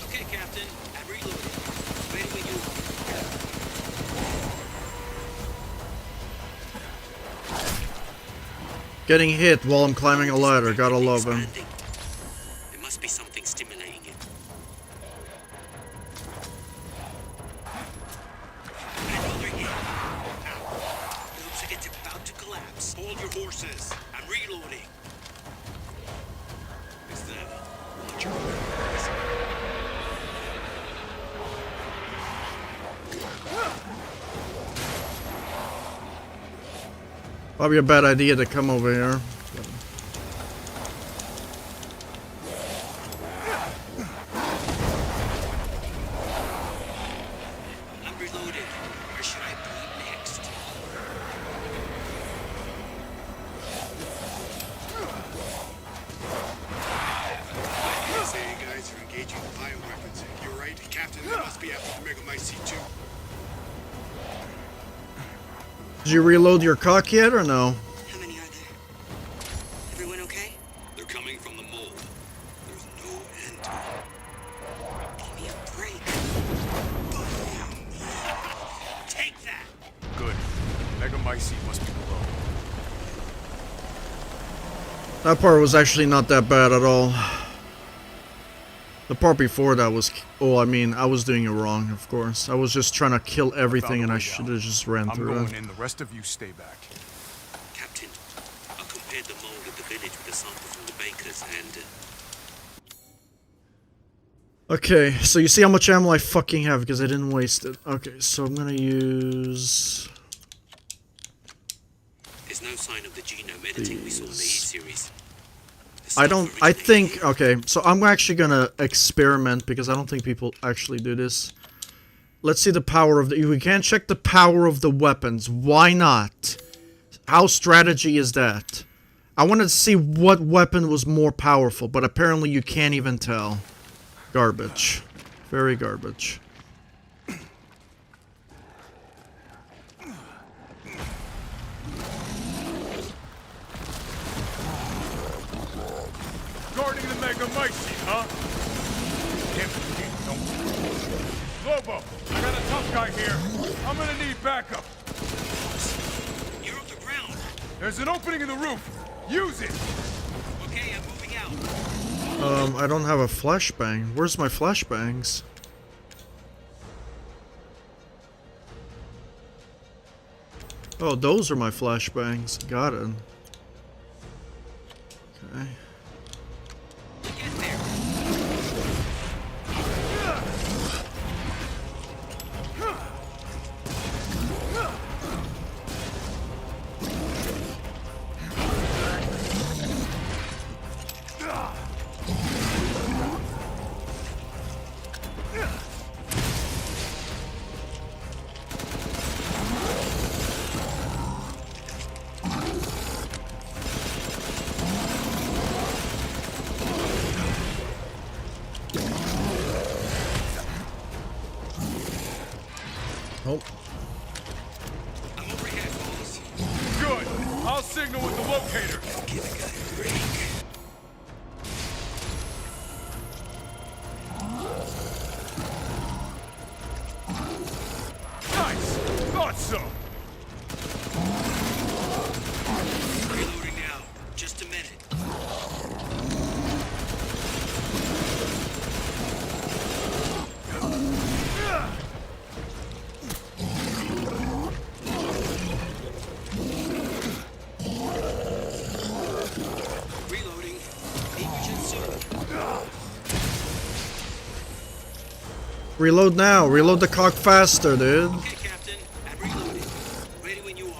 Okay, Captain. I'm reloading. Ready when you are. Getting hit while I'm climbing a ladder. Gotta love him. Expanding. There must be something stimulating it. Another hit. Ow. It looks like it's about to collapse. Hold your horses. I'm reloading. Is that Probably a bad idea to come over here. I'm reloaded. Where should I be next? Say you guys are engaging the bioweapons. You're right, Captain. They must be after the Megamycete too. Did you reload your cock yet or no? How many are there? Everyone okay? They're coming from the mold. There's no end to it. Give me a break. Take that! Good. Megamycete must be below. That part was actually not that bad at all. The part before that was... Oh, I mean, I was doing it wrong, of course. I was just trying to kill everything and I should have just ran I'm through going it. in. The rest of you stay back. Captain, I compared the mold at the village with a sample from the bakers and... Okay, so you see how much ammo I fucking have because I didn't waste it. Okay, so I'm gonna use... There's no sign of the genome editing we saw in the E-series. I think, okay, so I'm actually gonna experiment because I don't think people actually do this. Let's see the power of the, we can't check the power of the weapons. Why not? How strategy is that? I wanted to see what weapon was more powerful, but apparently you can't even tell. Garbage. Very garbage. Guarding the Megamycete, huh? Can't believe it, don't. Lobo, I got a tough guy here. I'm gonna need backup. You're off the ground. There's an opening in the roof. Use it. Okay, I'm moving out. I don't have a flashbang. Where's my flashbangs? Oh, those are my flashbangs. Got it. Okay. Get there. Oh, I'm over here, fellas. Good. I'll signal with the locator. Give a guy a break. Nice. Thought so. Reloading now. Just a minute. Reloading. Be with you soon. reload now. Reload the cock faster, dude. Okay, Captain. I'm reloading. Ready when you are.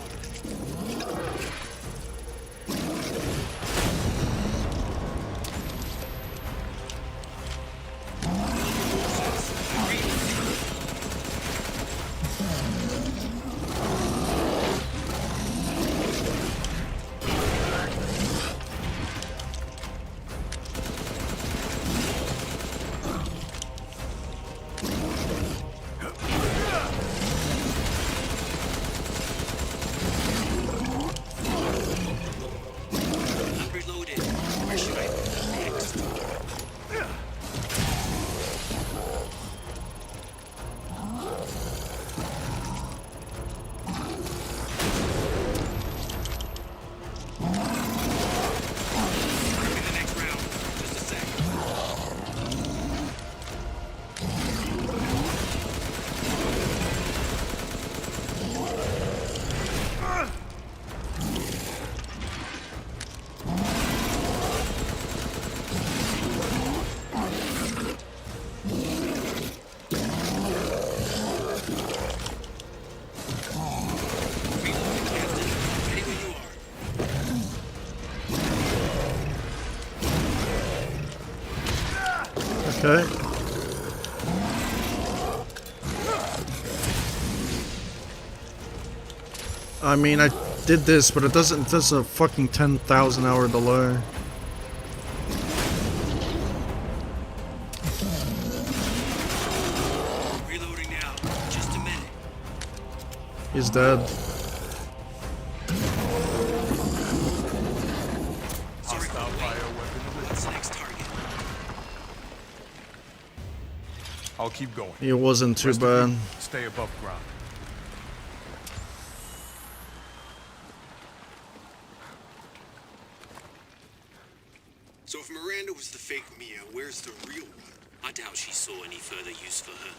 I'm reloading. I'm reloaded. Where should I go next? Grabbing the next round. Just a sec. Reloading, Captain. Ready when you are. Okay. I mean, I did this, but it doesn't. There's a fucking 10,000 hour delay. Reloading now. Just a minute. He's dead. Sorry for Hostile the wait. bioweapon. What's the next target? I'll keep going. It wasn't too Rest of you, bad. stay above ground. So if Miranda was the fake Mia, where's the real one? I doubt she saw any further use for her.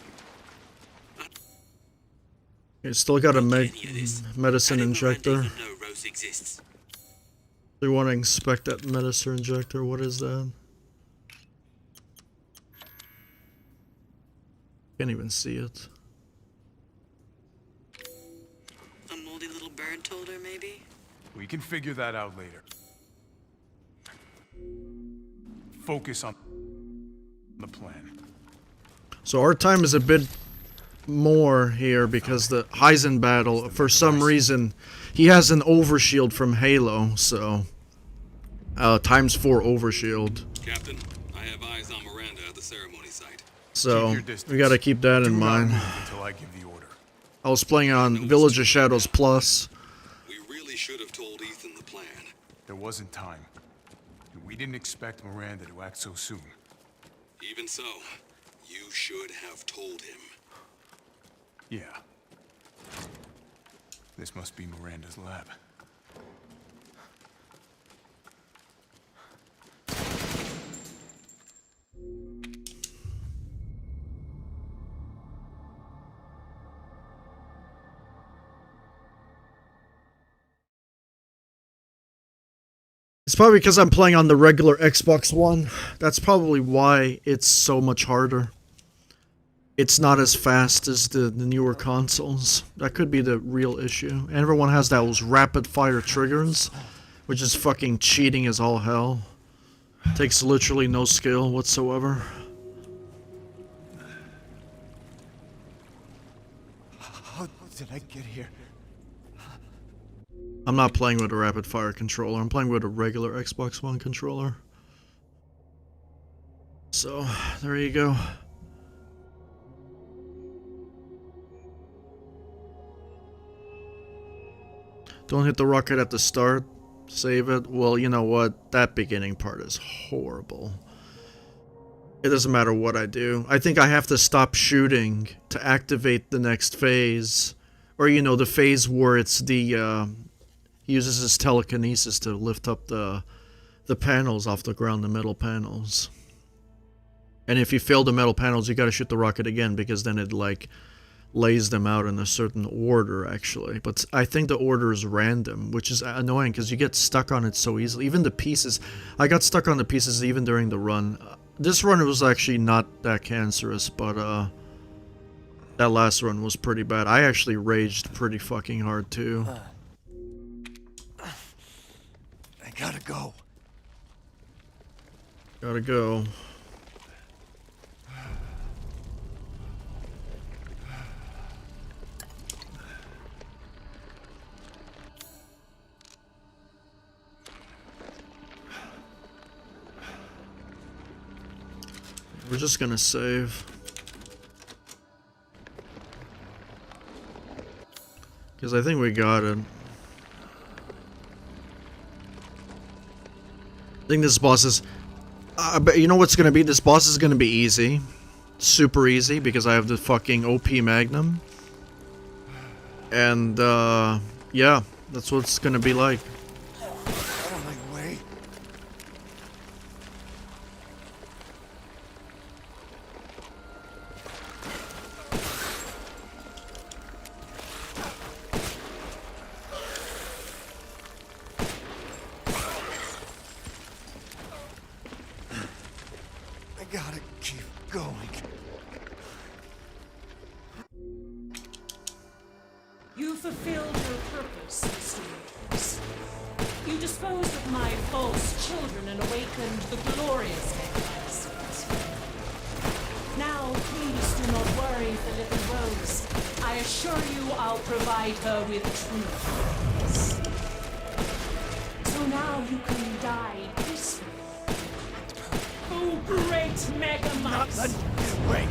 You still got a Don't get any of this. medicine How did Miranda injector. even know Rose exists? We want to inspect that medicine injector. What is that? Can't even see it. A moldy little bird told her, maybe? We can figure that out later. Focus on the plan. So our time is a bit more here because the Heisen battle, for some reason, he has an overshield from Halo, so ×4 overshield. Captain, I have eyes on Miranda at the ceremony site. So Keep your distance. we gotta keep that in Do not mind. move until I give the order. I was playing on Village of Shadows Plus. We really should have told Ethan the plan. There wasn't time. And we didn't expect Miranda to act so soon. Even so, you should have told him. Yeah. This must be Miranda's lab. It's probably because I'm playing on the regular Xbox One. That's probably why it's so much harder. It's not as fast as the newer consoles. That could be the real issue. And everyone has those rapid fire triggers, which is fucking cheating as all hell. Takes literally no skill whatsoever. How did I get here? I'm not playing with a rapid fire controller. I'm playing with a regular Xbox One controller. So, there you go. Don't hit the rocket at the start. Save it. Well, you know what? That beginning part is horrible. It doesn't matter what I do. I think I have to stop shooting to activate the next phase. Or, you know, the phase where it's the, he uses his telekinesis to lift up the panels off the ground, the metal panels. And if you fail the metal panels, you gotta shoot the rocket again, because then it, like, lays them out in a certain order, actually. But I think the order is random, which is annoying, because you get stuck on it so easily. Even the pieces, I got stuck on the pieces even during the run. This run was actually not that cancerous, but, that last run was pretty bad. I actually raged pretty fucking hard, too. I gotta go. Gotta go. We're just gonna save. Because I think we got it. I think this boss is... but you know what's gonna be? This boss is gonna be easy. Super easy, because I have the fucking OP Magnum. And, yeah, that's what it's gonna be like. Out of my way. I gotta keep going. You fulfilled your purpose, Mr. Winters. You disposed of my false children and awakened the glorious Magnificent. Now, please do not worry for little Rose. I assure you I'll provide her with true peace. So now you can die peacefully. Oh, great Mega Mice! Not get away.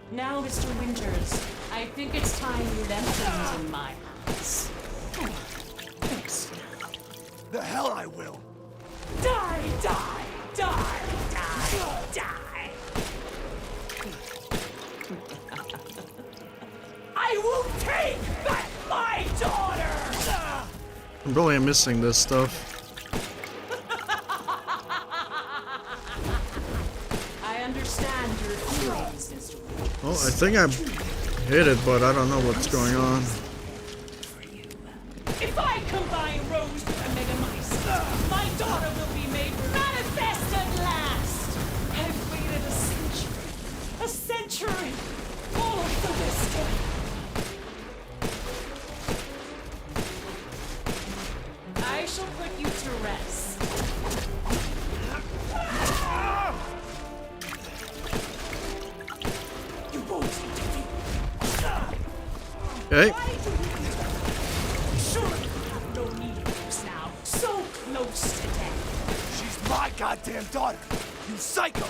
Now, Mr. Winters, I think it's time you left things in my hands. Thanks. The hell I will. Die, die, die, die, die. I will take back my daughter! I'm really missing this stuff. I understand your feelings, Mr. Winters. Oh, I think I hit it, but I don't know what's going on. If I combine Rose with the Mega Mice, my daughter will be made manifest at last! I've waited a century, all for this day. I shall put you to rest. You won't defeat me. Okay. Surely you have no need of us now. So close to death. She's my goddamn daughter. You psycho.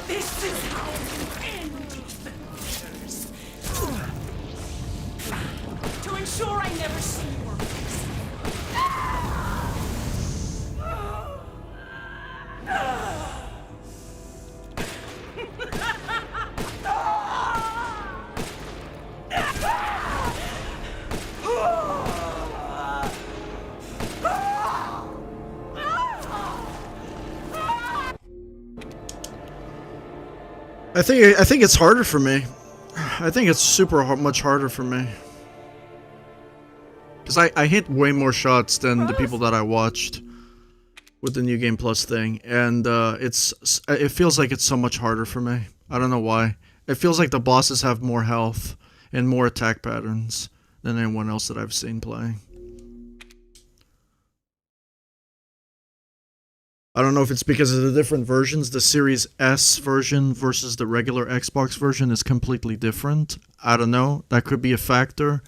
This is how you end the Winters. To ensure I never see your face. I think it's harder for me. I think it's much harder for me. Because I hit way more shots than the people that I watched with the New Game Plus thing. And it feels like it's so much harder for me. I don't know why. It feels like the bosses have more health and more attack patterns than anyone else that I've seen playing. I don't know if it's because of the different versions. The Series S version versus the regular Xbox version is completely different. I don't know. That could be a factor.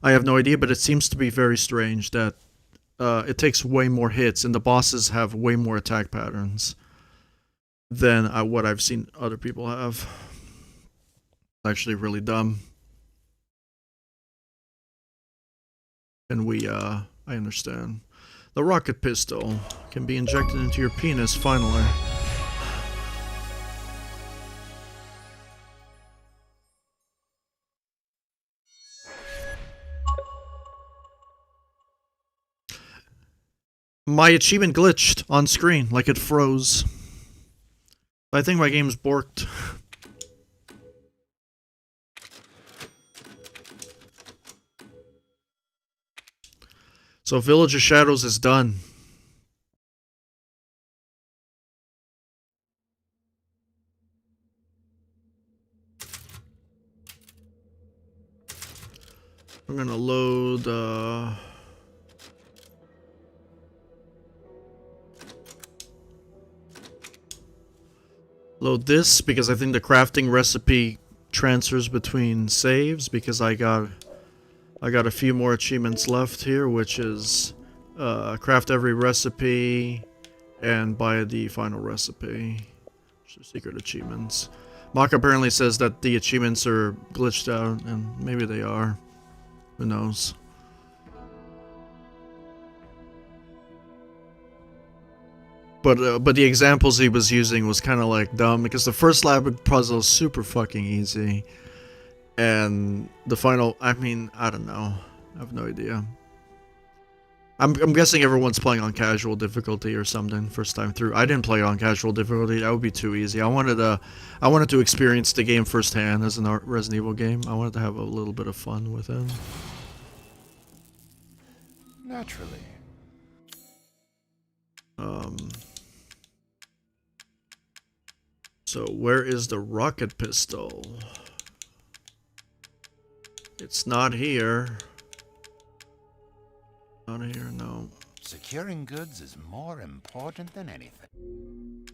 I have no idea, but it seems to be very strange that it takes way more hits and the bosses have way more attack patterns than what I've seen other people have. Actually really dumb. And I understand. The rocket pistol can be injected into your penis, finally. My achievement glitched on screen, like it froze. I think my game's borked. So Village of Shadows is done. I'm gonna load this because I think the crafting recipe transfers between saves because I got a few more achievements left here, which is craft every recipe and buy the final recipe. Secret achievements. Mock apparently says that the achievements are glitched out, and maybe they are. Who knows? But the examples he was using was kind of like dumb because the first lab puzzle is super fucking easy, and the final, I mean, I don't know. I have no idea. I'm guessing everyone's playing on casual difficulty or something first time through. I didn't play on casual difficulty. That would be too easy. I wanted to experience the game firsthand as an Resident Evil game. I wanted to have a little bit of fun with it. Naturally. So where is the rocket pistol? It's not here. Not here, no. Securing goods is more important than anything.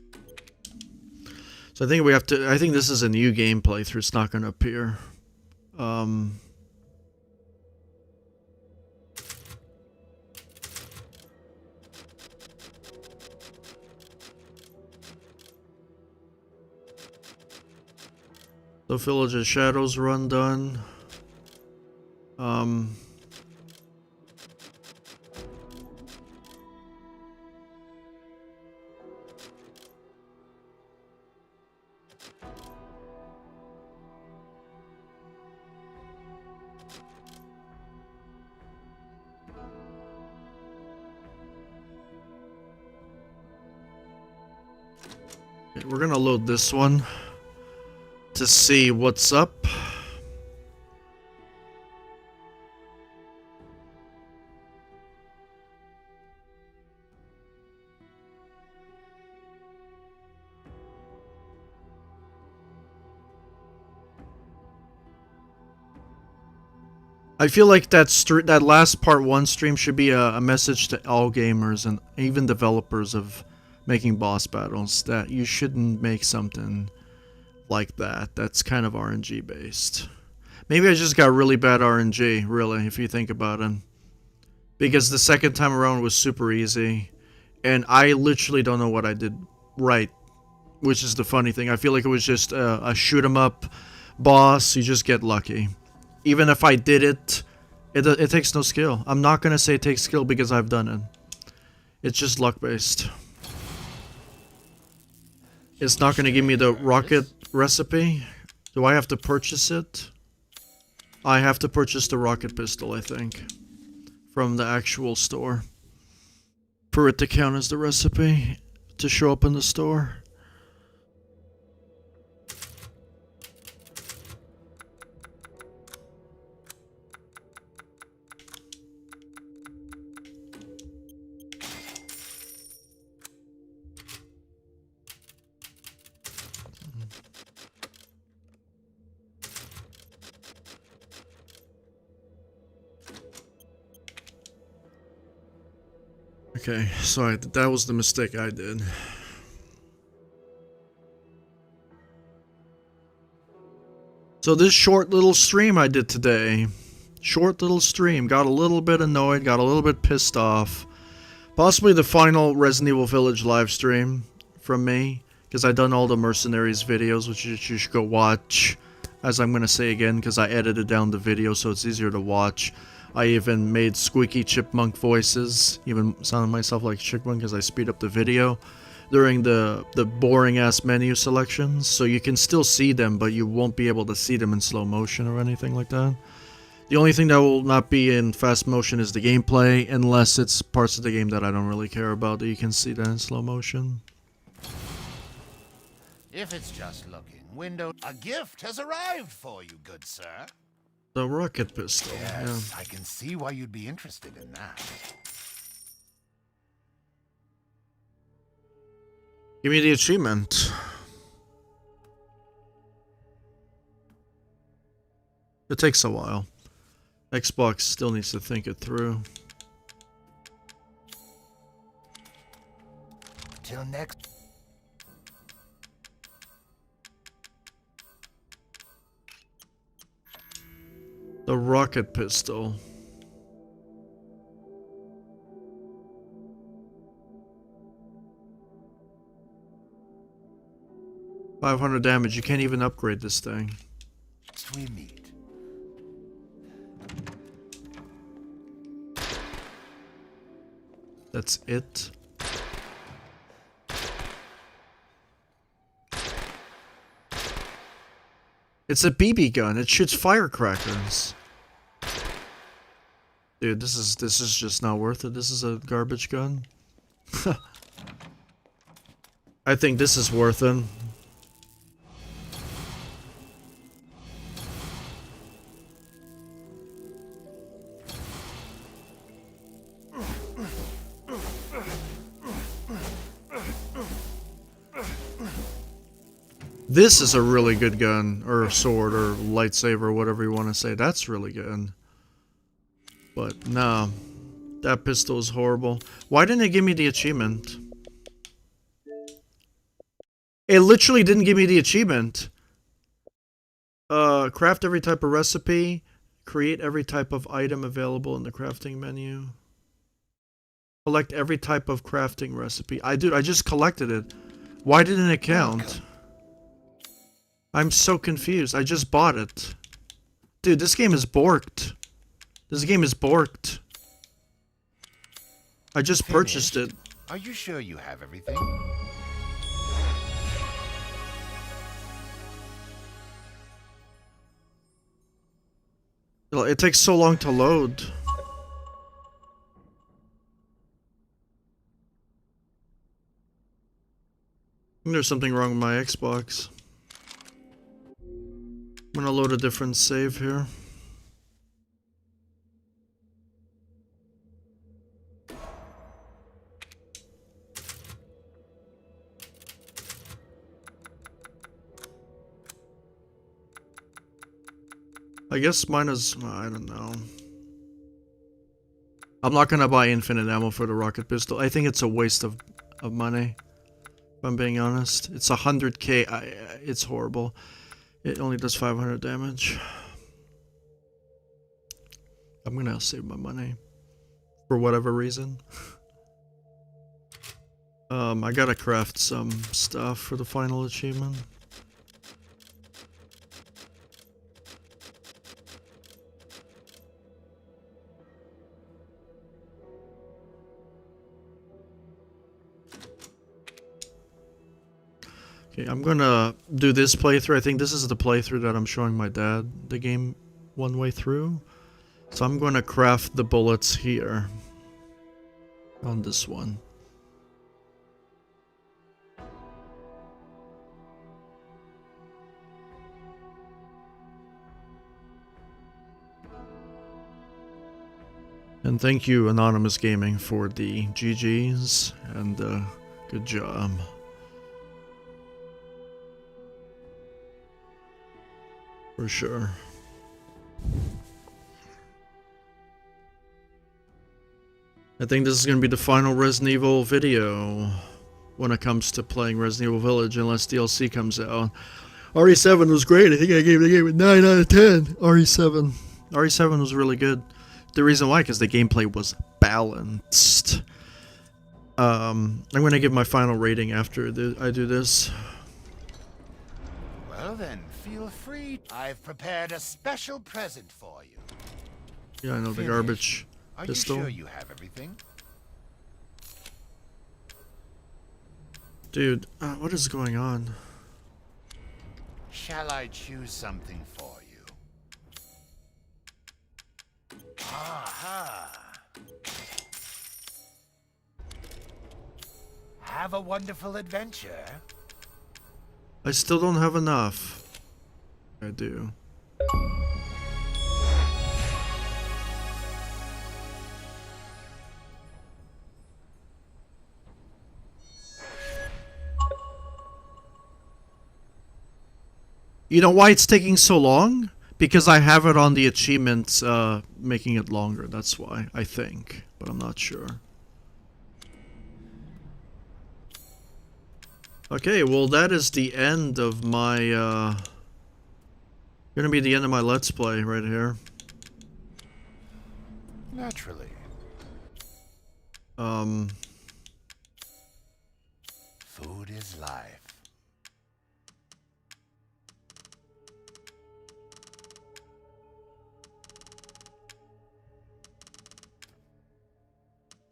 So I think we have to. I think this is a new game playthrough. It's not going to appear. The Village of Shadows run done. Okay, we're gonna load this one to see what's up. I feel like that last part 1 stream should be a message to all gamers and even developers of making boss battles that you shouldn't make something like that. That's kind of RNG based. Maybe I just got really bad RNG, really, if you think about it. Because the second time around was super easy, and I literally don't know what I did right, which is the funny thing. I feel like it was just a shoot 'em up boss. You just get lucky. Even if I did it, it takes no skill. I'm not gonna say it takes skill because I've done it. It's just luck based. It's not gonna give me the rocket recipe. Do I have to purchase it? I have to purchase the rocket pistol, I think, from the actual store for it to count as the recipe to show up in the store. Okay, sorry, that was the mistake I did. So this short little stream I did today, short little stream, got a little bit annoyed, got a little bit pissed off. Possibly the final Resident Evil Village live stream from me, because I done all the Mercenaries videos, which you should go watch, as I'm going to say again, because I edited down the video so it's easier to watch. I even made squeaky chipmunk voices, even sounded myself like chipmunk because I speed up the video during the boring ass menu selections, so you can still see them, but you won't be able to see them in slow motion or anything like that. The only thing that will not be in fast motion is the gameplay, unless it's parts of the game that I don't really care about that you can see that in slow motion. If it's just looking, window... A gift has arrived for you, good sir. The rocket pistol, Yes, yeah. I can see why you'd be interested in that. Give me the achievement. It takes a while. Xbox still needs to think it through. Till next... The rocket pistol. $500 damage. You can't even upgrade this thing. we meet. That's it. It's a BB gun. It shoots firecrackers. Dude, this is just not worth it. This is a garbage gun. I think this is worth it. This is a really good gun, or sword, or lightsaber, whatever you want to say. That's really good. But no, that pistol is horrible. Why didn't it give me the achievement? It literally didn't give me the achievement. Craft every type of recipe. Create every type of item available in the crafting menu. Collect every type of crafting recipe. Dude, I just collected it. Why didn't it count? I'm so confused. I just bought it. Dude, this game is borked. This game is borked. I just purchased it. Are you sure you have everything? It takes so long to load. I think there's something wrong with my Xbox. I'm gonna load a different save here. I guess mine is, I don't know. I'm not gonna buy infinite ammo for the rocket pistol. I think it's a waste of money, if I'm being honest. It's 100k, it's horrible. It only does 500 damage. I'm gonna save my money. For whatever reason. I gotta craft some stuff for the final achievement. Okay, I'm gonna do this playthrough. I think this is the playthrough that I'm showing my dad the game one way through. So I'm gonna craft the bullets here. On this one. And thank you, Anonymous Gaming, for the GGs, and good job. For sure. I think this is going to be the final Resident Evil video when it comes to playing Resident Evil Village, unless DLC comes out. RE7 was great. I think I gave the game a 9 out of 10. RE7. RE7 was really good. The reason why, because the gameplay was balanced. I'm going to give my final rating after I do this. Well then, feel free. I've prepared a special present for you. Yeah, I know, the Finish. garbage Are pistol. you sure you have everything? Dude, what is going on? Shall I choose something for you? Aha! Have a wonderful adventure. I still don't have enough. I do. You know why it's taking so long? Because I have it on the achievements, making it longer. That's why, I think. But I'm not sure. Okay, well that is the end of my, gonna be the end of my Let's Play right here. Naturally. Food is life.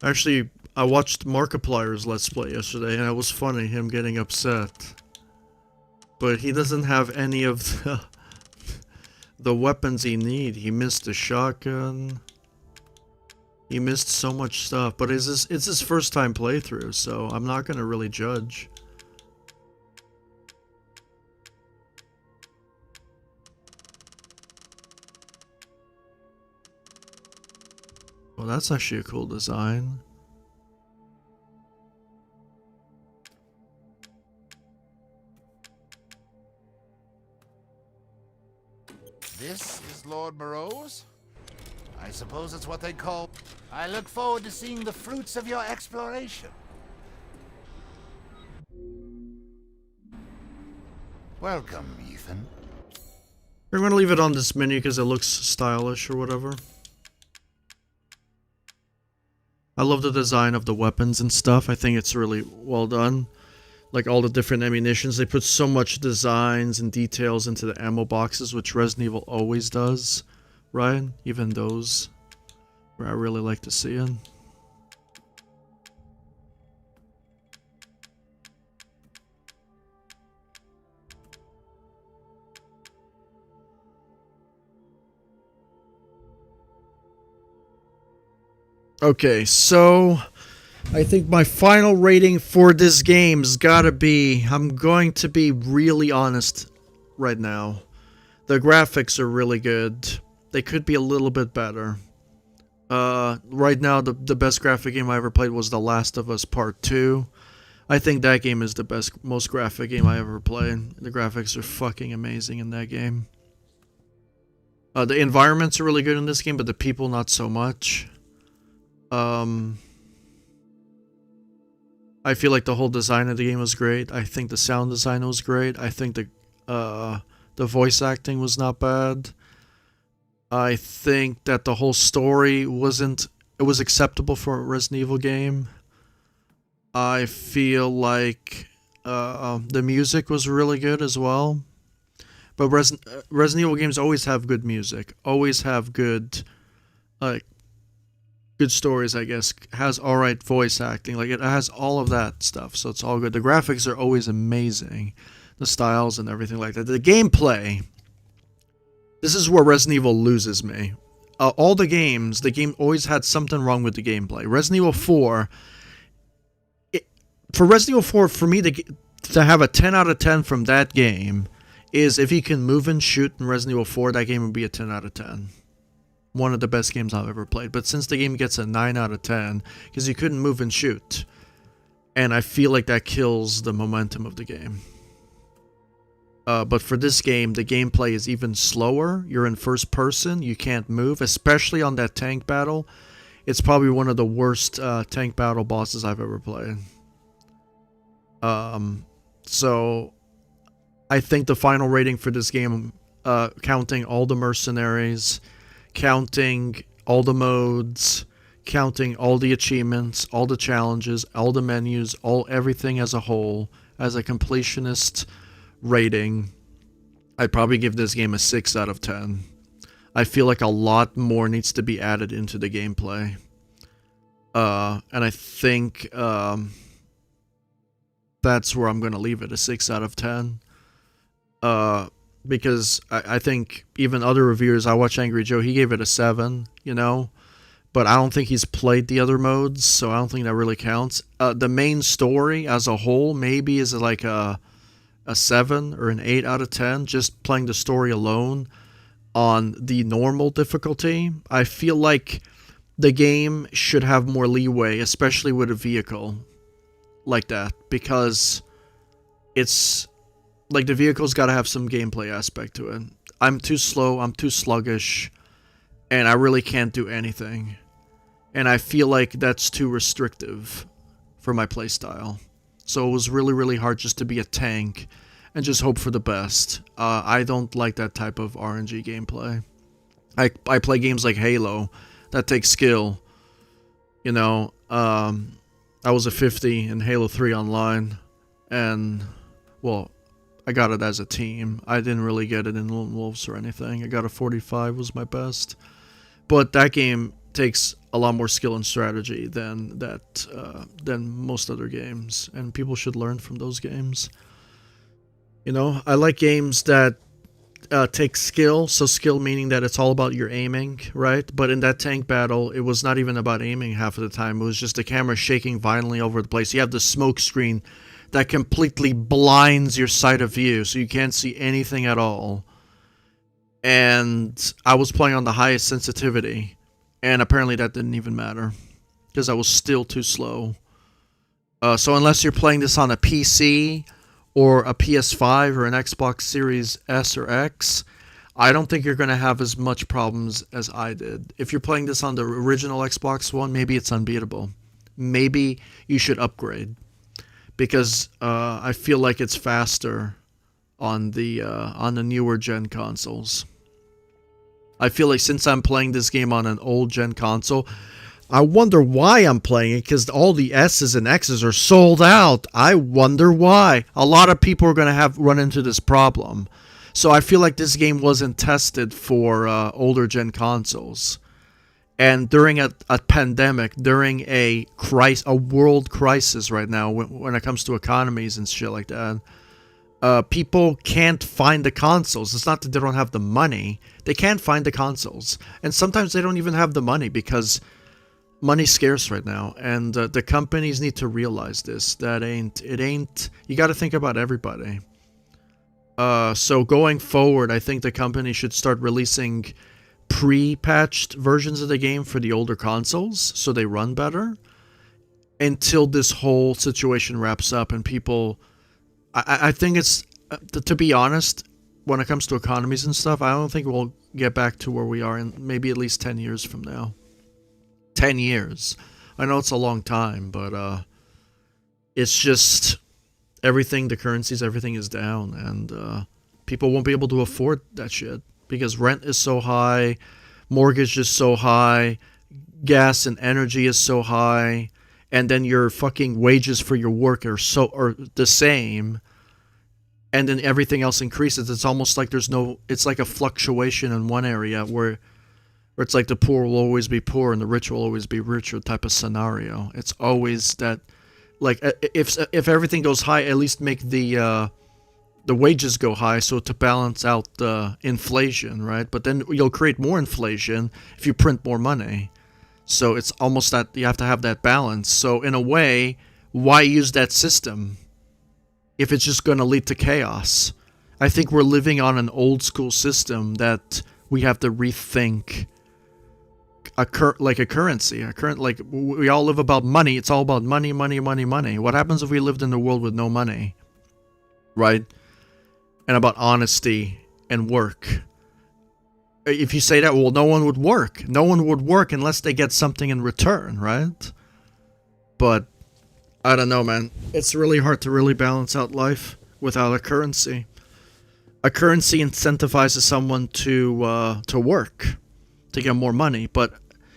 Actually, I watched Markiplier's Let's Play yesterday, and it was funny, him getting upset. But he doesn't have any of the weapons he need. He missed the shotgun. He missed so much stuff. But it's his first time playthrough, so I'm not going to really judge. Well, that's actually a cool design. This is Lord Moreau's? I suppose it's what they call... I look forward to seeing the fruits of your exploration. Welcome, Ethan. We're going to leave it on this menu because it looks stylish or whatever. I love the design of the weapons and stuff. I think it's really well done. Like all the different ammunitions. They put so much designs and details into the ammo boxes, which Resident Evil always does. Right? Even those where I really like to see it. Okay, so I think my final rating for this game's gotta be, I'm going to be really honest right now. The graphics are really good. They could be a little bit better. Right now, the best graphic game I ever played was The Last of Us Part 2. I think that game is the best, most graphic game I ever played. The graphics are fucking amazing in that game. The environments are really good in this game, but the people not so much. I feel like the whole design of the game was great. I think the sound design was great. I think the voice acting was not bad. I think that the whole story was acceptable for a Resident Evil game. I feel like the music was really good as well. But Resident Evil games always have good music. Always have good good stories, I guess. Has alright voice acting. Like, it has all of that stuff, so it's all good. The graphics are always amazing. The styles and everything like that. The gameplay, this is where Resident Evil loses me. All the games, the game always had something wrong with the gameplay. Resident Evil 4, for Resident Evil 4, for me to have a 10 out of 10 from that game is if you can move and shoot in Resident Evil 4, that game would be a 10 out of 10. One of the best games I've ever played. But since the game gets a 9 out of 10, because you couldn't move and shoot, and I feel like that kills the momentum of the game. But for this game, the gameplay is even slower. You're in first person, you can't move, especially on that tank battle. it's probably one of the worst tank battle bosses I've ever played. So I think the final rating for this game, counting all the mercenaries, counting all the modes, counting all the achievements, all the challenges, all the menus, everything as a whole, as a completionist rating, I'd probably give this game a 6 out of 10. I feel like a lot more needs to be added into the gameplay. And I think that's where I'm going to leave it, a 6 out of 10. Because I think even other reviewers, I watch Angry Joe, he gave it a 7, you know? But I don't think he's played the other modes, so I don't think that really counts. The main story as a whole maybe is like a 7 or an 8 out of 10, just playing the story alone on the normal difficulty. I feel like the game should have more leeway, especially with a vehicle like that, because it's like the vehicle's got to have some gameplay aspect to it. I'm too slow, I'm too sluggish, and I really can't do anything. And I feel like that's too restrictive for my playstyle. So it was really, really hard just to be a tank and just hope for the best. I don't like that type of RNG gameplay. I play games like Halo that take skill. You know, I was a 50 in Halo 3 online, and, well, I got it as a team. I didn't really get it in Lone Wolves or anything. I got a 45 was my best. But that game takes a lot more skill and strategy than most other games, and people should learn from those games. You know, I like games that take skill, so skill meaning that it's all about your aiming, right? But in that tank battle, it was not even about aiming half of the time. It was just the camera shaking violently over the place. You have the smoke screen that completely blinds your sight of view, so you can't see anything at all. And I was playing on the highest sensitivity, and apparently that didn't even matter, because I was still too slow. So unless you're playing this on a PC or a PS5 or an Xbox Series S or X, I don't think you're going to have as much problems as I did. If you're playing this on the original Xbox One, maybe it's unbeatable. Maybe you should upgrade, because I feel like it's faster on the newer gen consoles. I feel like since I'm playing this game on an old gen console, I wonder why I'm playing it, because all the S's and X's are sold out. I wonder why. A lot of people are going to run into this problem. So I feel like this game wasn't tested for older gen consoles. And during a pandemic, during a world crisis right now, when it comes to economies and shit like that, people can't find the consoles. It's not that they don't have the money. They can't find the consoles. And sometimes they don't even have the money, because money's scarce right now. And the companies need to realize this. You got to think about everybody. So going forward, I think the company should start releasing pre-patched versions of the game for the older consoles, so they run better, until this whole situation wraps up and people... I think it's, to be honest, when it comes to economies and stuff, I don't think we'll get back to where we are in maybe at least 10 years from now. 10 years. I know it's a long time, but it's just everything, the currencies, everything is down, and people won't be able to afford that shit, because rent is so high, mortgage is so high, gas and energy is so high, and then your fucking wages for your work are the same, and then everything else increases. It's almost like it's like a fluctuation in one area where it's like the poor will always be poor and the rich will always be richer type of scenario. It's always that, like, if everything goes high, at least make the wages go high, so to balance out the inflation, right? But then you'll create more inflation if you print more money. So it's almost that you have to have that balance. So in a way, why use that system if it's just going to lead to chaos? I think we're living on an old school system that we have to rethink. Like a currency, like we all live about money. It's all about money, money, money, money. What happens if we lived in a world with no money, right? And about honesty and work. If you say that, well, no one would work. No one would work unless they get something in return, right? But I don't know, man. It's really hard to really balance out life without a currency. A currency incentivizes someone to work, to get more money. But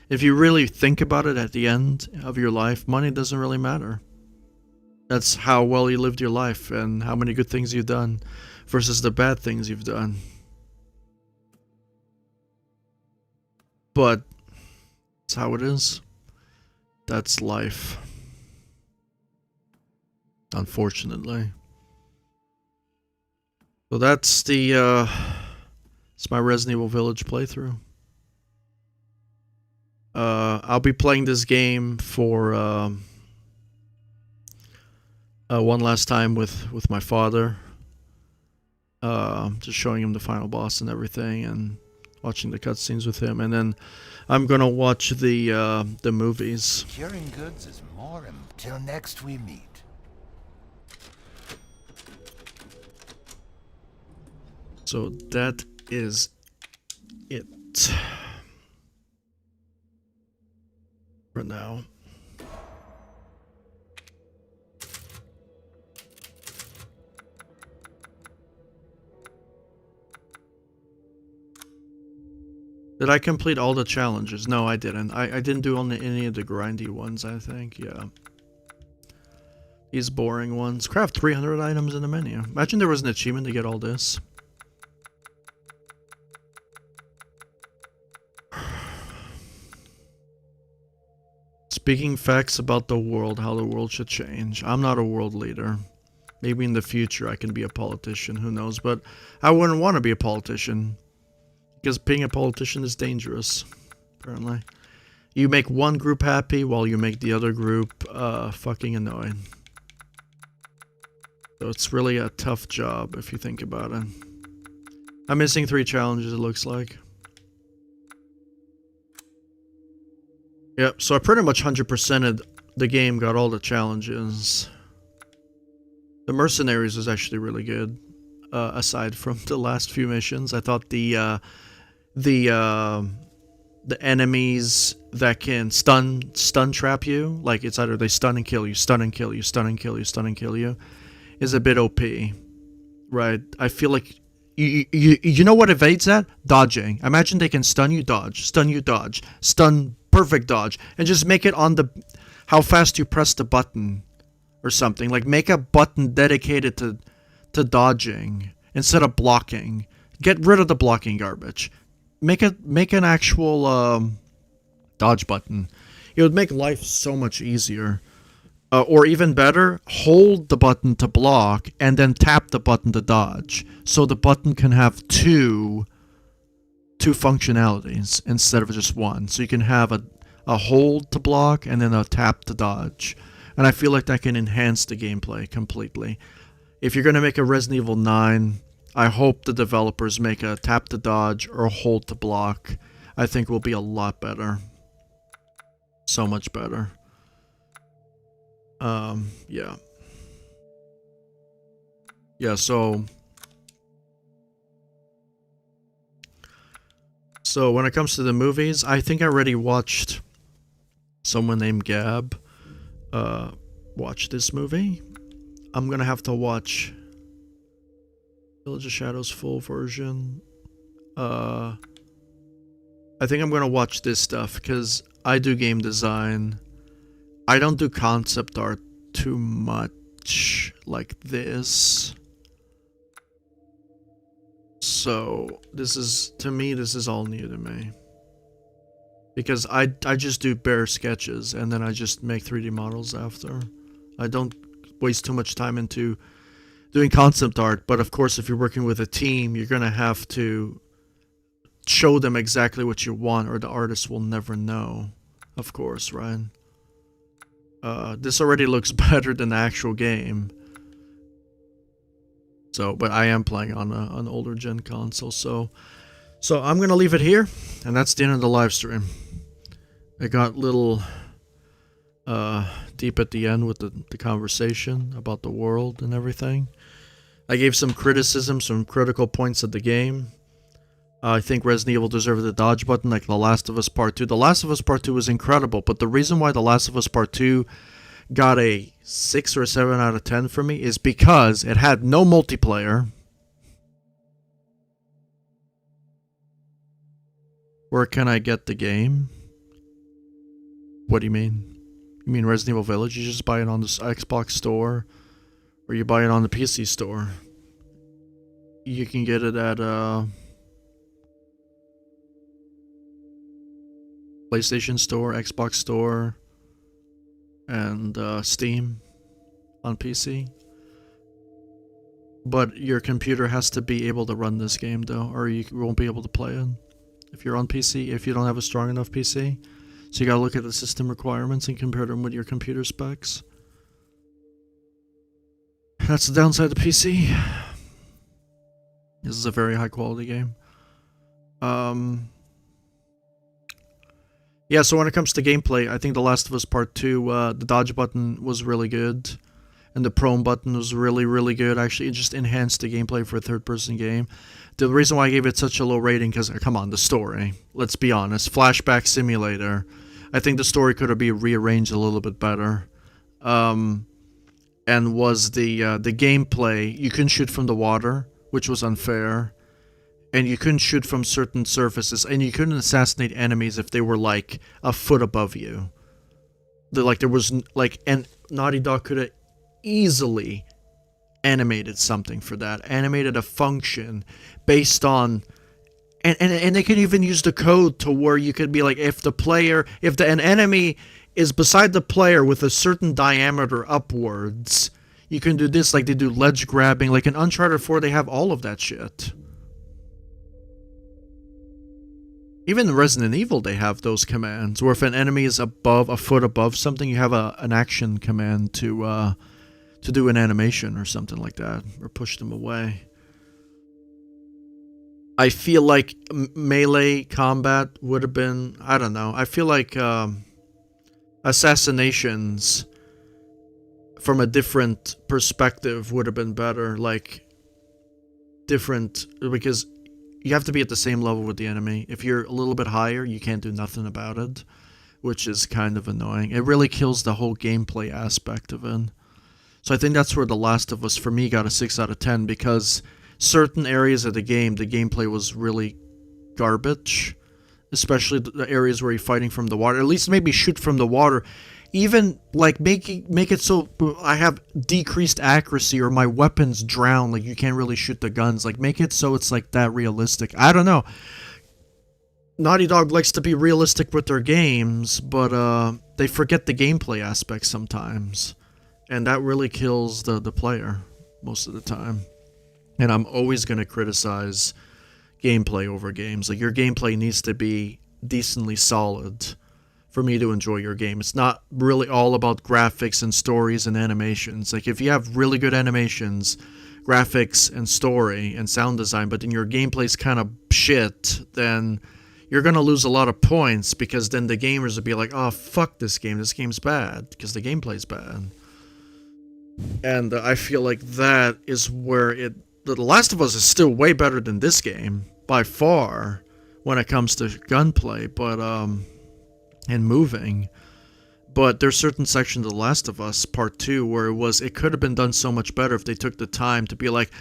if you really think about it, at the end of your life, money doesn't really matter. That's how well you lived your life and how many good things you've done versus the bad things you've done. But that's how it is. That's life. Unfortunately. So that's the it's my Resident Evil Village playthrough. I'll be playing this game for one last time with my father. Just showing him the final boss and everything, and watching the cutscenes with him, and then I'm gonna watch the movies. Securing goods is more until next we meet. So that is it for now. Did I complete all the challenges? No, I didn't. I didn't do any of the grindy ones, I think. Yeah. These boring ones. Craft 300 items in the menu. Imagine there was an achievement to get all this. Speaking facts about the world, how the world should change. I'm not a world leader. Maybe in the future I can be a politician, who knows. But I wouldn't want to be a politician. Because being a politician is dangerous, apparently. You make one group happy while you make the other group fucking annoyed. So it's really a tough job if you think about it. I'm missing 3 challenges, it looks like. Yep, so I pretty much 100%ed the game, got all the challenges. The Mercenaries was actually really good. Aside from the last few missions, I thought the enemies that can stun trap you, like it's either they stun and kill you, stun and kill you, stun and kill you, stun and kill you, is a bit OP, right? I feel like you know what evades that? Dodging. Imagine they can stun you, dodge, stun, perfect dodge, and just make it on the how fast you press the button or something. Like make a button dedicated to dodging instead of blocking. Get rid of the blocking garbage. Make an actual dodge button. It would make life so much easier. Or even better, hold the button to block and then tap the button to dodge. So the button can have two functionalities instead of just one. So you can have a hold to block and then a tap to dodge. And I feel like that can enhance the gameplay completely. If you're going to make a Resident Evil 9, I hope the developers make a tap to dodge or a hold to block. I think will be a lot better. So much better. Yeah. Yeah, so when it comes to the movies, I think I already watched someone named Gab watch this movie. I'm gonna have to watch Village of Shadows full version. I think I'm gonna watch this stuff because I do game design. I don't do concept art too much like this. So this is, to me, this is all new to me. Because I just do bare sketches and then I just make 3D models after. I don't waste too much time into doing concept art, but of course if you're working with a team, you're gonna have to show them exactly what you want or the artist will never know. Of course, right? This already looks better than the actual game. So, but I am playing on an older gen console, so I'm gonna leave it here, and that's the end of the live stream. I got a little deep at the end with the conversation about the world and everything. I gave some criticism, some critical points of the game. I think Resident Evil deserved the dodge button like The Last of Us Part 2. The Last of Us Part 2 was incredible, but the reason why The Last of Us Part 2 got a 6 or a 7 out of 10 for me is because it had no multiplayer. Where can I get the game? What do you mean? You mean Resident Evil Village? You just buy it on the Xbox store? Or you buy it on the PC store? You can get it at PlayStation Store, Xbox Store, and Steam on PC. But your computer has to be able to run this game though, or you won't be able to play it if you're on PC, if you don't have a strong enough PC. So you gotta look at the system requirements and compare them with your computer specs. That's the downside of PC. This is a very high quality game. Yeah, so when it comes to gameplay, I think The Last of Us Part 2, the dodge button was really good. And the prone button was really, really good. Actually, it just enhanced the gameplay for a third-person game. The reason why I gave it such a low rating, because, come on, the story. Let's be honest. Flashback Simulator. I think the story could have been rearranged a little bit better. And was the gameplay, you couldn't shoot from the water, which was unfair. And you couldn't shoot from certain surfaces, and you couldn't assassinate enemies if they were, like, a foot above you. There was, like, and Naughty Dog could have easily animated something for that. Animated a function based on... And they could even use the code to where you could be like, if an enemy is beside the player with a certain diameter upwards, you can do this like they do ledge grabbing. Like in Uncharted 4, they have all of that shit. Even in Resident Evil, they have those commands, where if an enemy is above, a foot above something, you have an action command to do an animation or something like that, or push them away. I feel like melee combat would have been, I don't know, I feel like assassinations from a different perspective would have been better, like different, because you have to be at the same level with the enemy. If you're a little bit higher, you can't do nothing about it, which is kind of annoying. It really kills the whole gameplay aspect of it. So I think that's where The Last of Us, for me, got a 6 out of 10, because certain areas of the gameplay was really garbage. Especially the areas where you're fighting from the water. At least maybe shoot from the water. Even, like, make it so I have decreased accuracy or my weapons drown. Like, you can't really shoot the guns. Like, make it so it's, like, that realistic. I don't know. Naughty Dog likes to be realistic with their games, but they forget the gameplay aspect sometimes. And that really kills the player most of the time. And I'm always going to criticize gameplay over games. Like, your gameplay needs to be decently solid for me to enjoy your game. It's not really all about graphics and stories and animations. Like, if you have really good animations, graphics and story and sound design, but then your gameplay's kind of shit, then you're going to lose a lot of points, because then the gamers will be like, oh, fuck this game's bad, because the gameplay's bad. And I feel like that is where The Last of Us is still way better than this game, by far, when it comes to gunplay, but, and moving. But there's certain sections of The Last of Us Part 2 where it could have been done so much better if they took the time to be like,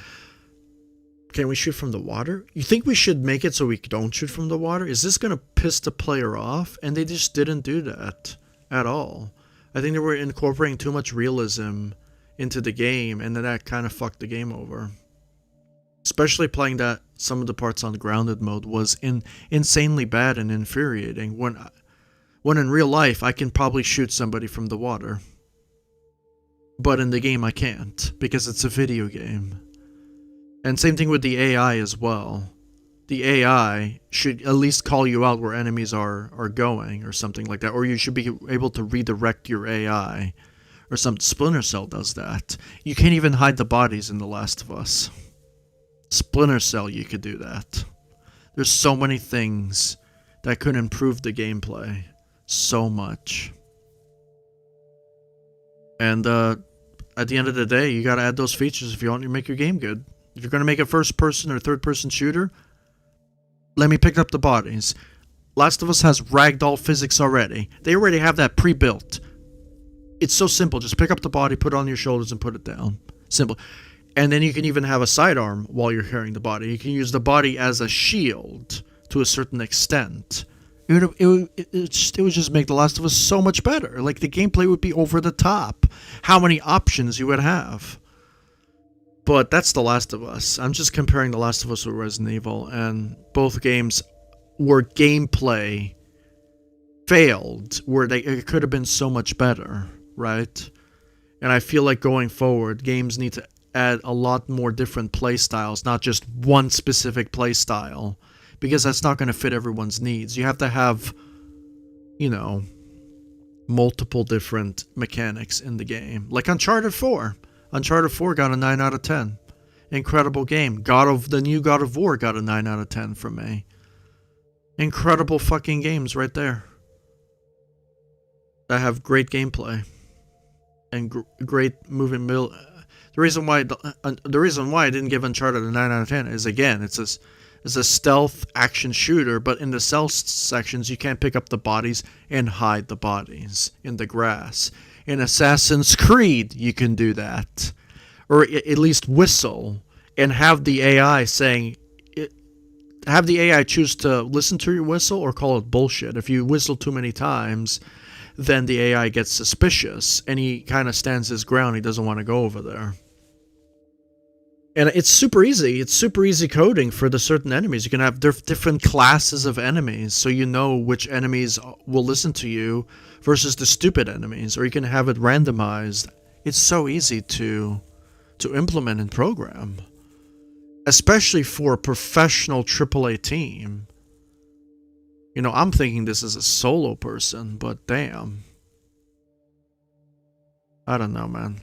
can we shoot from the water? You think we should make it so we don't shoot from the water? Is this going to piss the player off? And they just didn't do that at all. I think they were incorporating too much realism into the game, and then that kind of fucked the game over. Especially playing that, some of the parts on grounded mode was insanely bad and infuriating. When in real life, I can probably shoot somebody from the water. But in the game, I can't, because it's a video game. And same thing with the AI as well. The AI should at least call you out where enemies are going, or something like that. Or you should be able to redirect your AI. Or some Splinter Cell does that. You can't even hide the bodies in The Last of Us. Splinter Cell, you could do that. There's so many things that could improve the gameplay. So much. And at the end of the day, you gotta add those features if you want to make your game good. If you're gonna make a first-person or third-person shooter, Let me pick up the bodies. Last of Us has ragdoll physics already. They already have that pre-built. It's so simple. Just pick up the body, put it on your shoulders, and put it down. Simple. And then you can even have a sidearm while you're carrying the body. You can use the body as a shield to a certain extent. It would just make The Last of Us so much better. Like, the gameplay would be over the top. How many options you would have. But that's The Last of Us. I'm just comparing The Last of Us with Resident Evil, and both games where gameplay failed, where it could have been so much better, right? And I feel like going forward, games need to add a lot more different play styles, not just one specific play style, because that's not going to fit everyone's needs. You have to have, you know, multiple different mechanics in the game. Like Uncharted 4. Uncharted 4 got a 9 out of 10. Incredible game. The new God of War got a 9 out of 10 from me. Incredible fucking games right there. That have great gameplay. And great moving middle. The reason why I didn't give Uncharted a 9 out of 10 is, again, it's a stealth action shooter, but in the stealth sections you can't pick up the bodies and hide the bodies in the grass. In Assassin's Creed you can do that, or at least whistle and have the AI choose to listen to your whistle or call it bullshit. If you whistle too many times, then the AI gets suspicious and he kind of stands his ground. He doesn't want to go over there. And it's super easy. It's super easy coding for the certain enemies. You can have different classes of enemies, so you know which enemies will listen to you versus the stupid enemies. Or you can have it randomized. It's so easy to implement and program, especially for a professional AAA team. You know, I'm thinking this is a solo person, but damn. I don't know, man.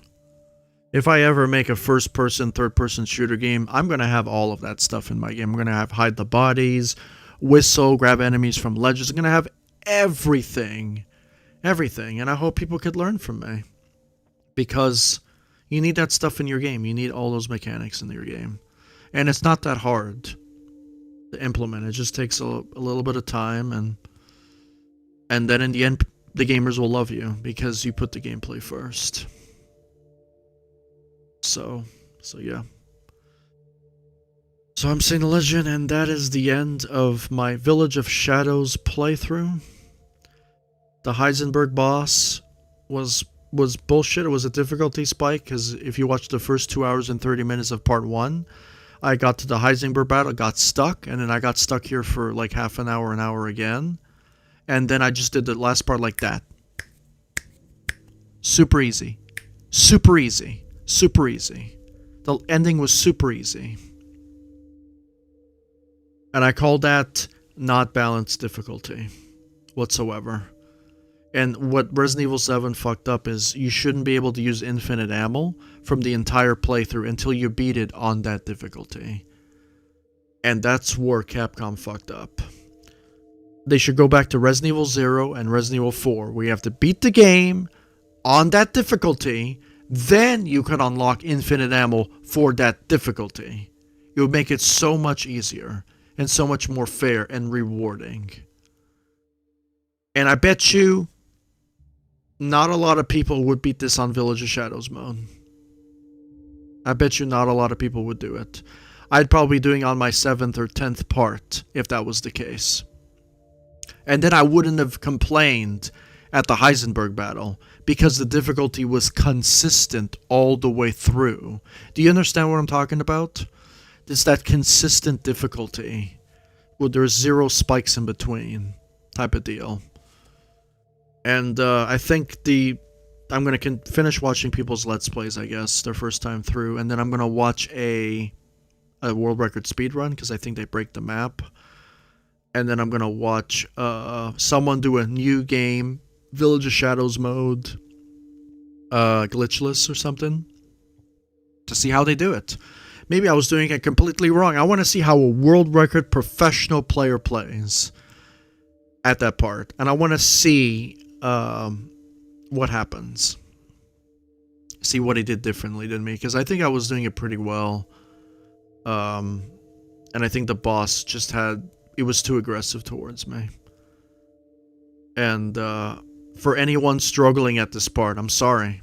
If I ever make a first-person, third-person shooter game, I'm going to have all of that stuff in my game. I'm going to have hide the bodies, whistle, grab enemies from ledges. I'm going to have everything. Everything. And I hope people could learn from me. Because you need that stuff in your game. You need all those mechanics in your game. And it's not that hard to implement. It just takes a little bit of time. And then in the end, the gamers will love you because you put the gameplay first. So yeah. So I'm saying the legend, and that is the end of my Village of Shadows playthrough. The Heisenberg boss was bullshit. It was a difficulty spike, because if you watch the first 2 hours and 30 minutes of part 1, I got to the Heisenberg battle, got stuck, and then I got stuck here for like half an hour again. And then I just did the last part like that. Super easy. Super easy. Super easy. The ending was super easy. And I call that not balanced difficulty whatsoever. And what Resident Evil 7 fucked up is you shouldn't be able to use infinite ammo from the entire playthrough until you beat it on that difficulty. And that's where Capcom fucked up. They should go back to Resident Evil 0 and Resident Evil 4, where you have to beat the game on that difficulty. Then you can unlock infinite ammo for that difficulty. It would make it so much easier and so much more fair and rewarding. And I bet you not a lot of people would beat this on Village of Shadows mode. I bet you not a lot of people would do it. I'd probably be doing on my 7th or 10th part if that was the case. And then I wouldn't have complained at the Heisenberg battle, because the difficulty was consistent all the way through. Do you understand what I'm talking about? It's that consistent difficulty, where there's 0 spikes in between, type of deal. And I think I'm going to finish watching people's Let's Plays, I guess, their first time through, and then I'm going to watch a world record speedrun, because I think they break the map. And then I'm going to watch someone do a new game, Village of Shadows mode, glitchless or something, to see how they do it. Maybe I was doing it completely wrong. I want to see how a world record professional player plays at that part. And I want to see what happens. See what he did differently than me, because I think I was doing it pretty well. And I think the boss just had it was too aggressive towards me. And for anyone struggling at this part, I'm sorry.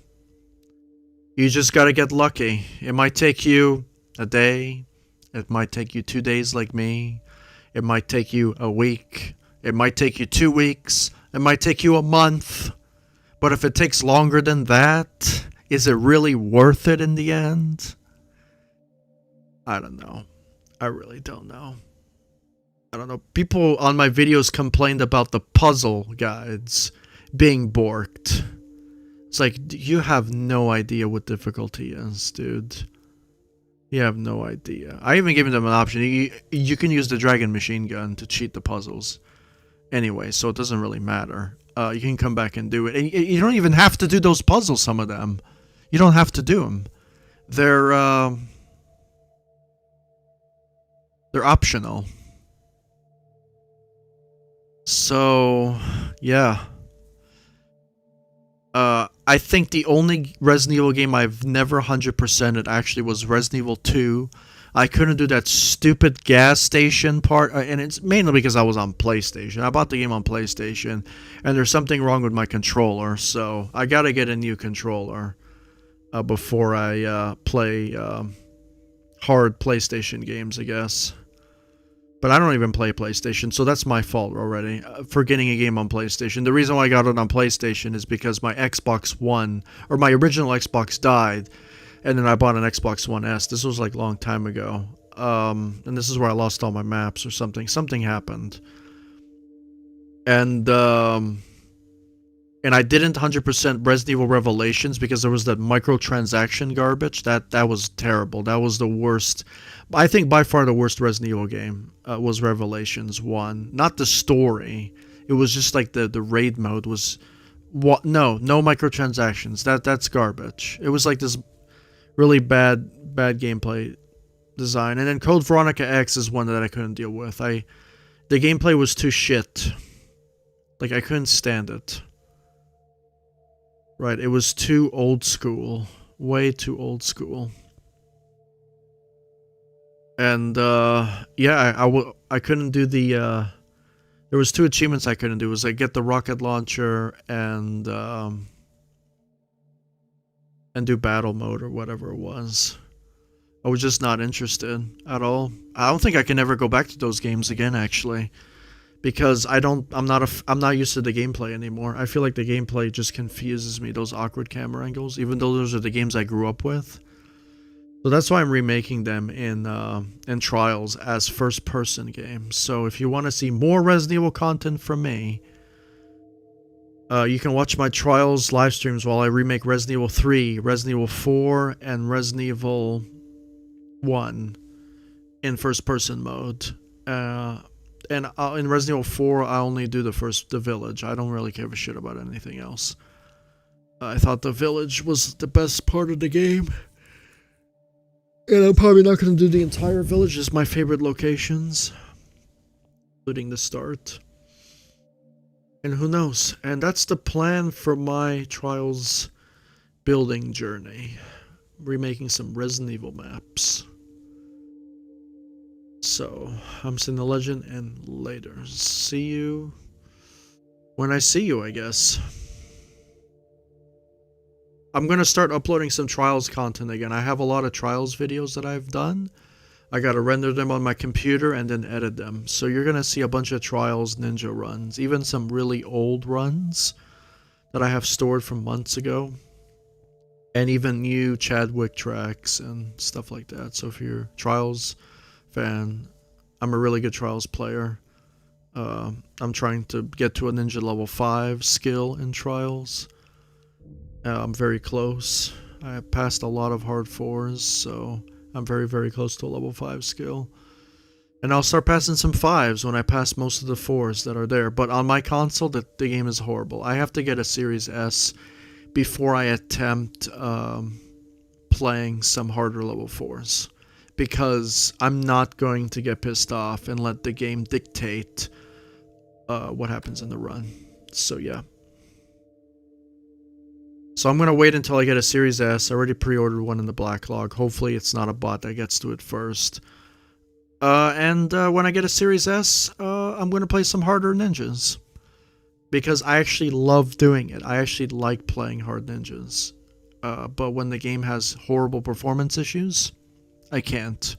You just gotta get lucky. It might take you a day. It might take you 2 days like me. It might take you a week. It might take you 2 weeks. It might take you a month. But if it takes longer than that, is it really worth it in the end? I don't know. I really don't know. I don't know. People on my videos complained about the puzzle guides being borked. It's like, you have no idea what difficulty is, dude. You have no idea. I even gave them an option. You can use the dragon machine gun to cheat the puzzles. Anyway, so it doesn't really matter. You can come back and do it. And you don't even have to do those puzzles, some of them. You don't have to do them. They're optional. So, yeah. I think the only Resident Evil game I've never 100%ed actually was Resident Evil 2. I couldn't do that stupid gas station part, and it's mainly because I was on PlayStation. I bought the game on PlayStation, and there's something wrong with my controller, so I gotta get a new controller before I play hard PlayStation games, I guess. But I don't even play PlayStation, so that's my fault already for getting a game on PlayStation. The reason why I got it on PlayStation is because my Xbox One, or my original Xbox died, and then I bought an Xbox One S. This was like a long time ago. And this is where I lost all my maps or something. Something happened. And I didn't 100% Resident Evil Revelations because there was that microtransaction garbage. That was terrible. That was the worst. I think by far the worst Resident Evil game was Revelations 1. Not the story. It was just like the raid mode was... No microtransactions. That's garbage. It was like this really bad gameplay design. And then Code Veronica X is one that I couldn't deal with. The gameplay was too shit. Like, I couldn't stand it. Right, it was too old school. Way too old school. And, yeah, I couldn't do the, there was 2 achievements I couldn't do. It was, like, get the rocket launcher and do battle mode or whatever it was. I was just not interested at all. I don't think I can ever go back to those games again, actually. Because I'm not used to the gameplay anymore. I feel like the gameplay just confuses me, those awkward camera angles, even though those are the games I grew up with. So that's why I'm remaking them in Trials as first-person games. So if you want to see more Resident Evil content from me, you can watch my Trials live streams while I remake Resident Evil 3, Resident Evil 4, and Resident Evil 1 in first-person mode. And in Resident Evil 4, I only do the village. I don't really give a shit about anything else. I thought the village was the best part of the game. And I'm probably not going to do the entire village. It's my favorite locations, including the start. And who knows? And that's the plan for my Trials building journey. Remaking some Resident Evil maps. So, I'm Sin the Legend, and later. See you when I see you, I guess. I'm going to start uploading some Trials content again. I have a lot of Trials videos that I've done. I got to render them on my computer and then edit them. So you're going to see a bunch of Trials Ninja runs. Even some really old runs that I have stored from months ago. And even new Chadwick tracks and stuff like that. So if you're a Trials fan, I'm a really good Trials player. I'm trying to get to a Ninja level 5 skill in Trials. I'm very close. I have passed a lot of hard 4s, so I'm very, very close to a level 5 skill. And I'll start passing some 5s when I pass most of the 4s that are there. But on my console, the game is horrible. I have to get a Series S before I attempt playing some harder level 4s. Because I'm not going to get pissed off and let the game dictate what happens in the run. So yeah. So I'm going to wait until I get a Series S. I already pre-ordered one in the backlog. Hopefully it's not a bot that gets to it first. And when I get a Series S, I'm going to play some harder ninjas. Because I actually love doing it. I actually like playing hard ninjas. But when the game has horrible performance issues, I can't.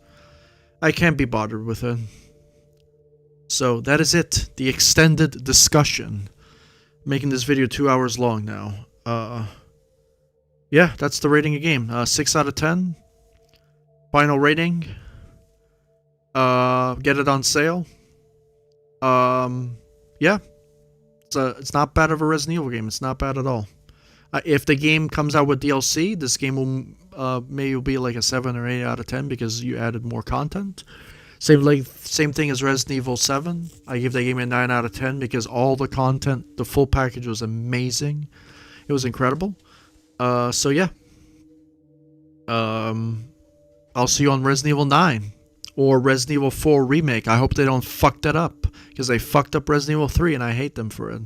I can't be bothered with it. So that is it. The extended discussion. Making this video 2 hours long now. Yeah, that's the rating of the game. 6 out of 10. Final rating. Get it on sale. Yeah. It's not bad of a Resident Evil game. It's not bad at all. If the game comes out with DLC, this game will maybe be like a 7 or 8 out of 10 because you added more content. Same thing as Resident Evil 7. I give that game a 9 out of 10 because all the content, the full package was amazing. It was incredible. So yeah. I'll see you on Resident Evil 9 or Resident Evil 4 Remake. I hope they don't fuck that up because they fucked up Resident Evil 3 and I hate them for it.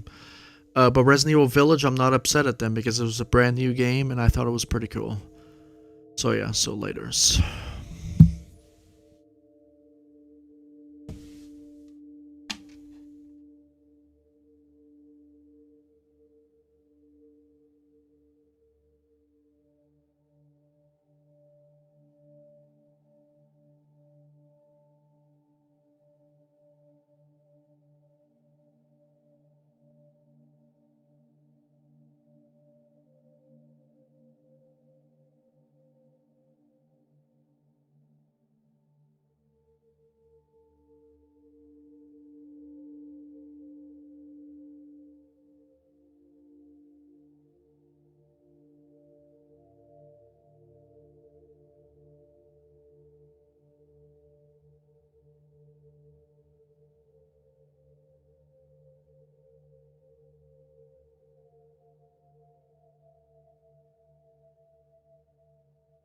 But Resident Evil Village, I'm not upset at them because it was a brand new game and I thought it was pretty cool. So yeah, so laters.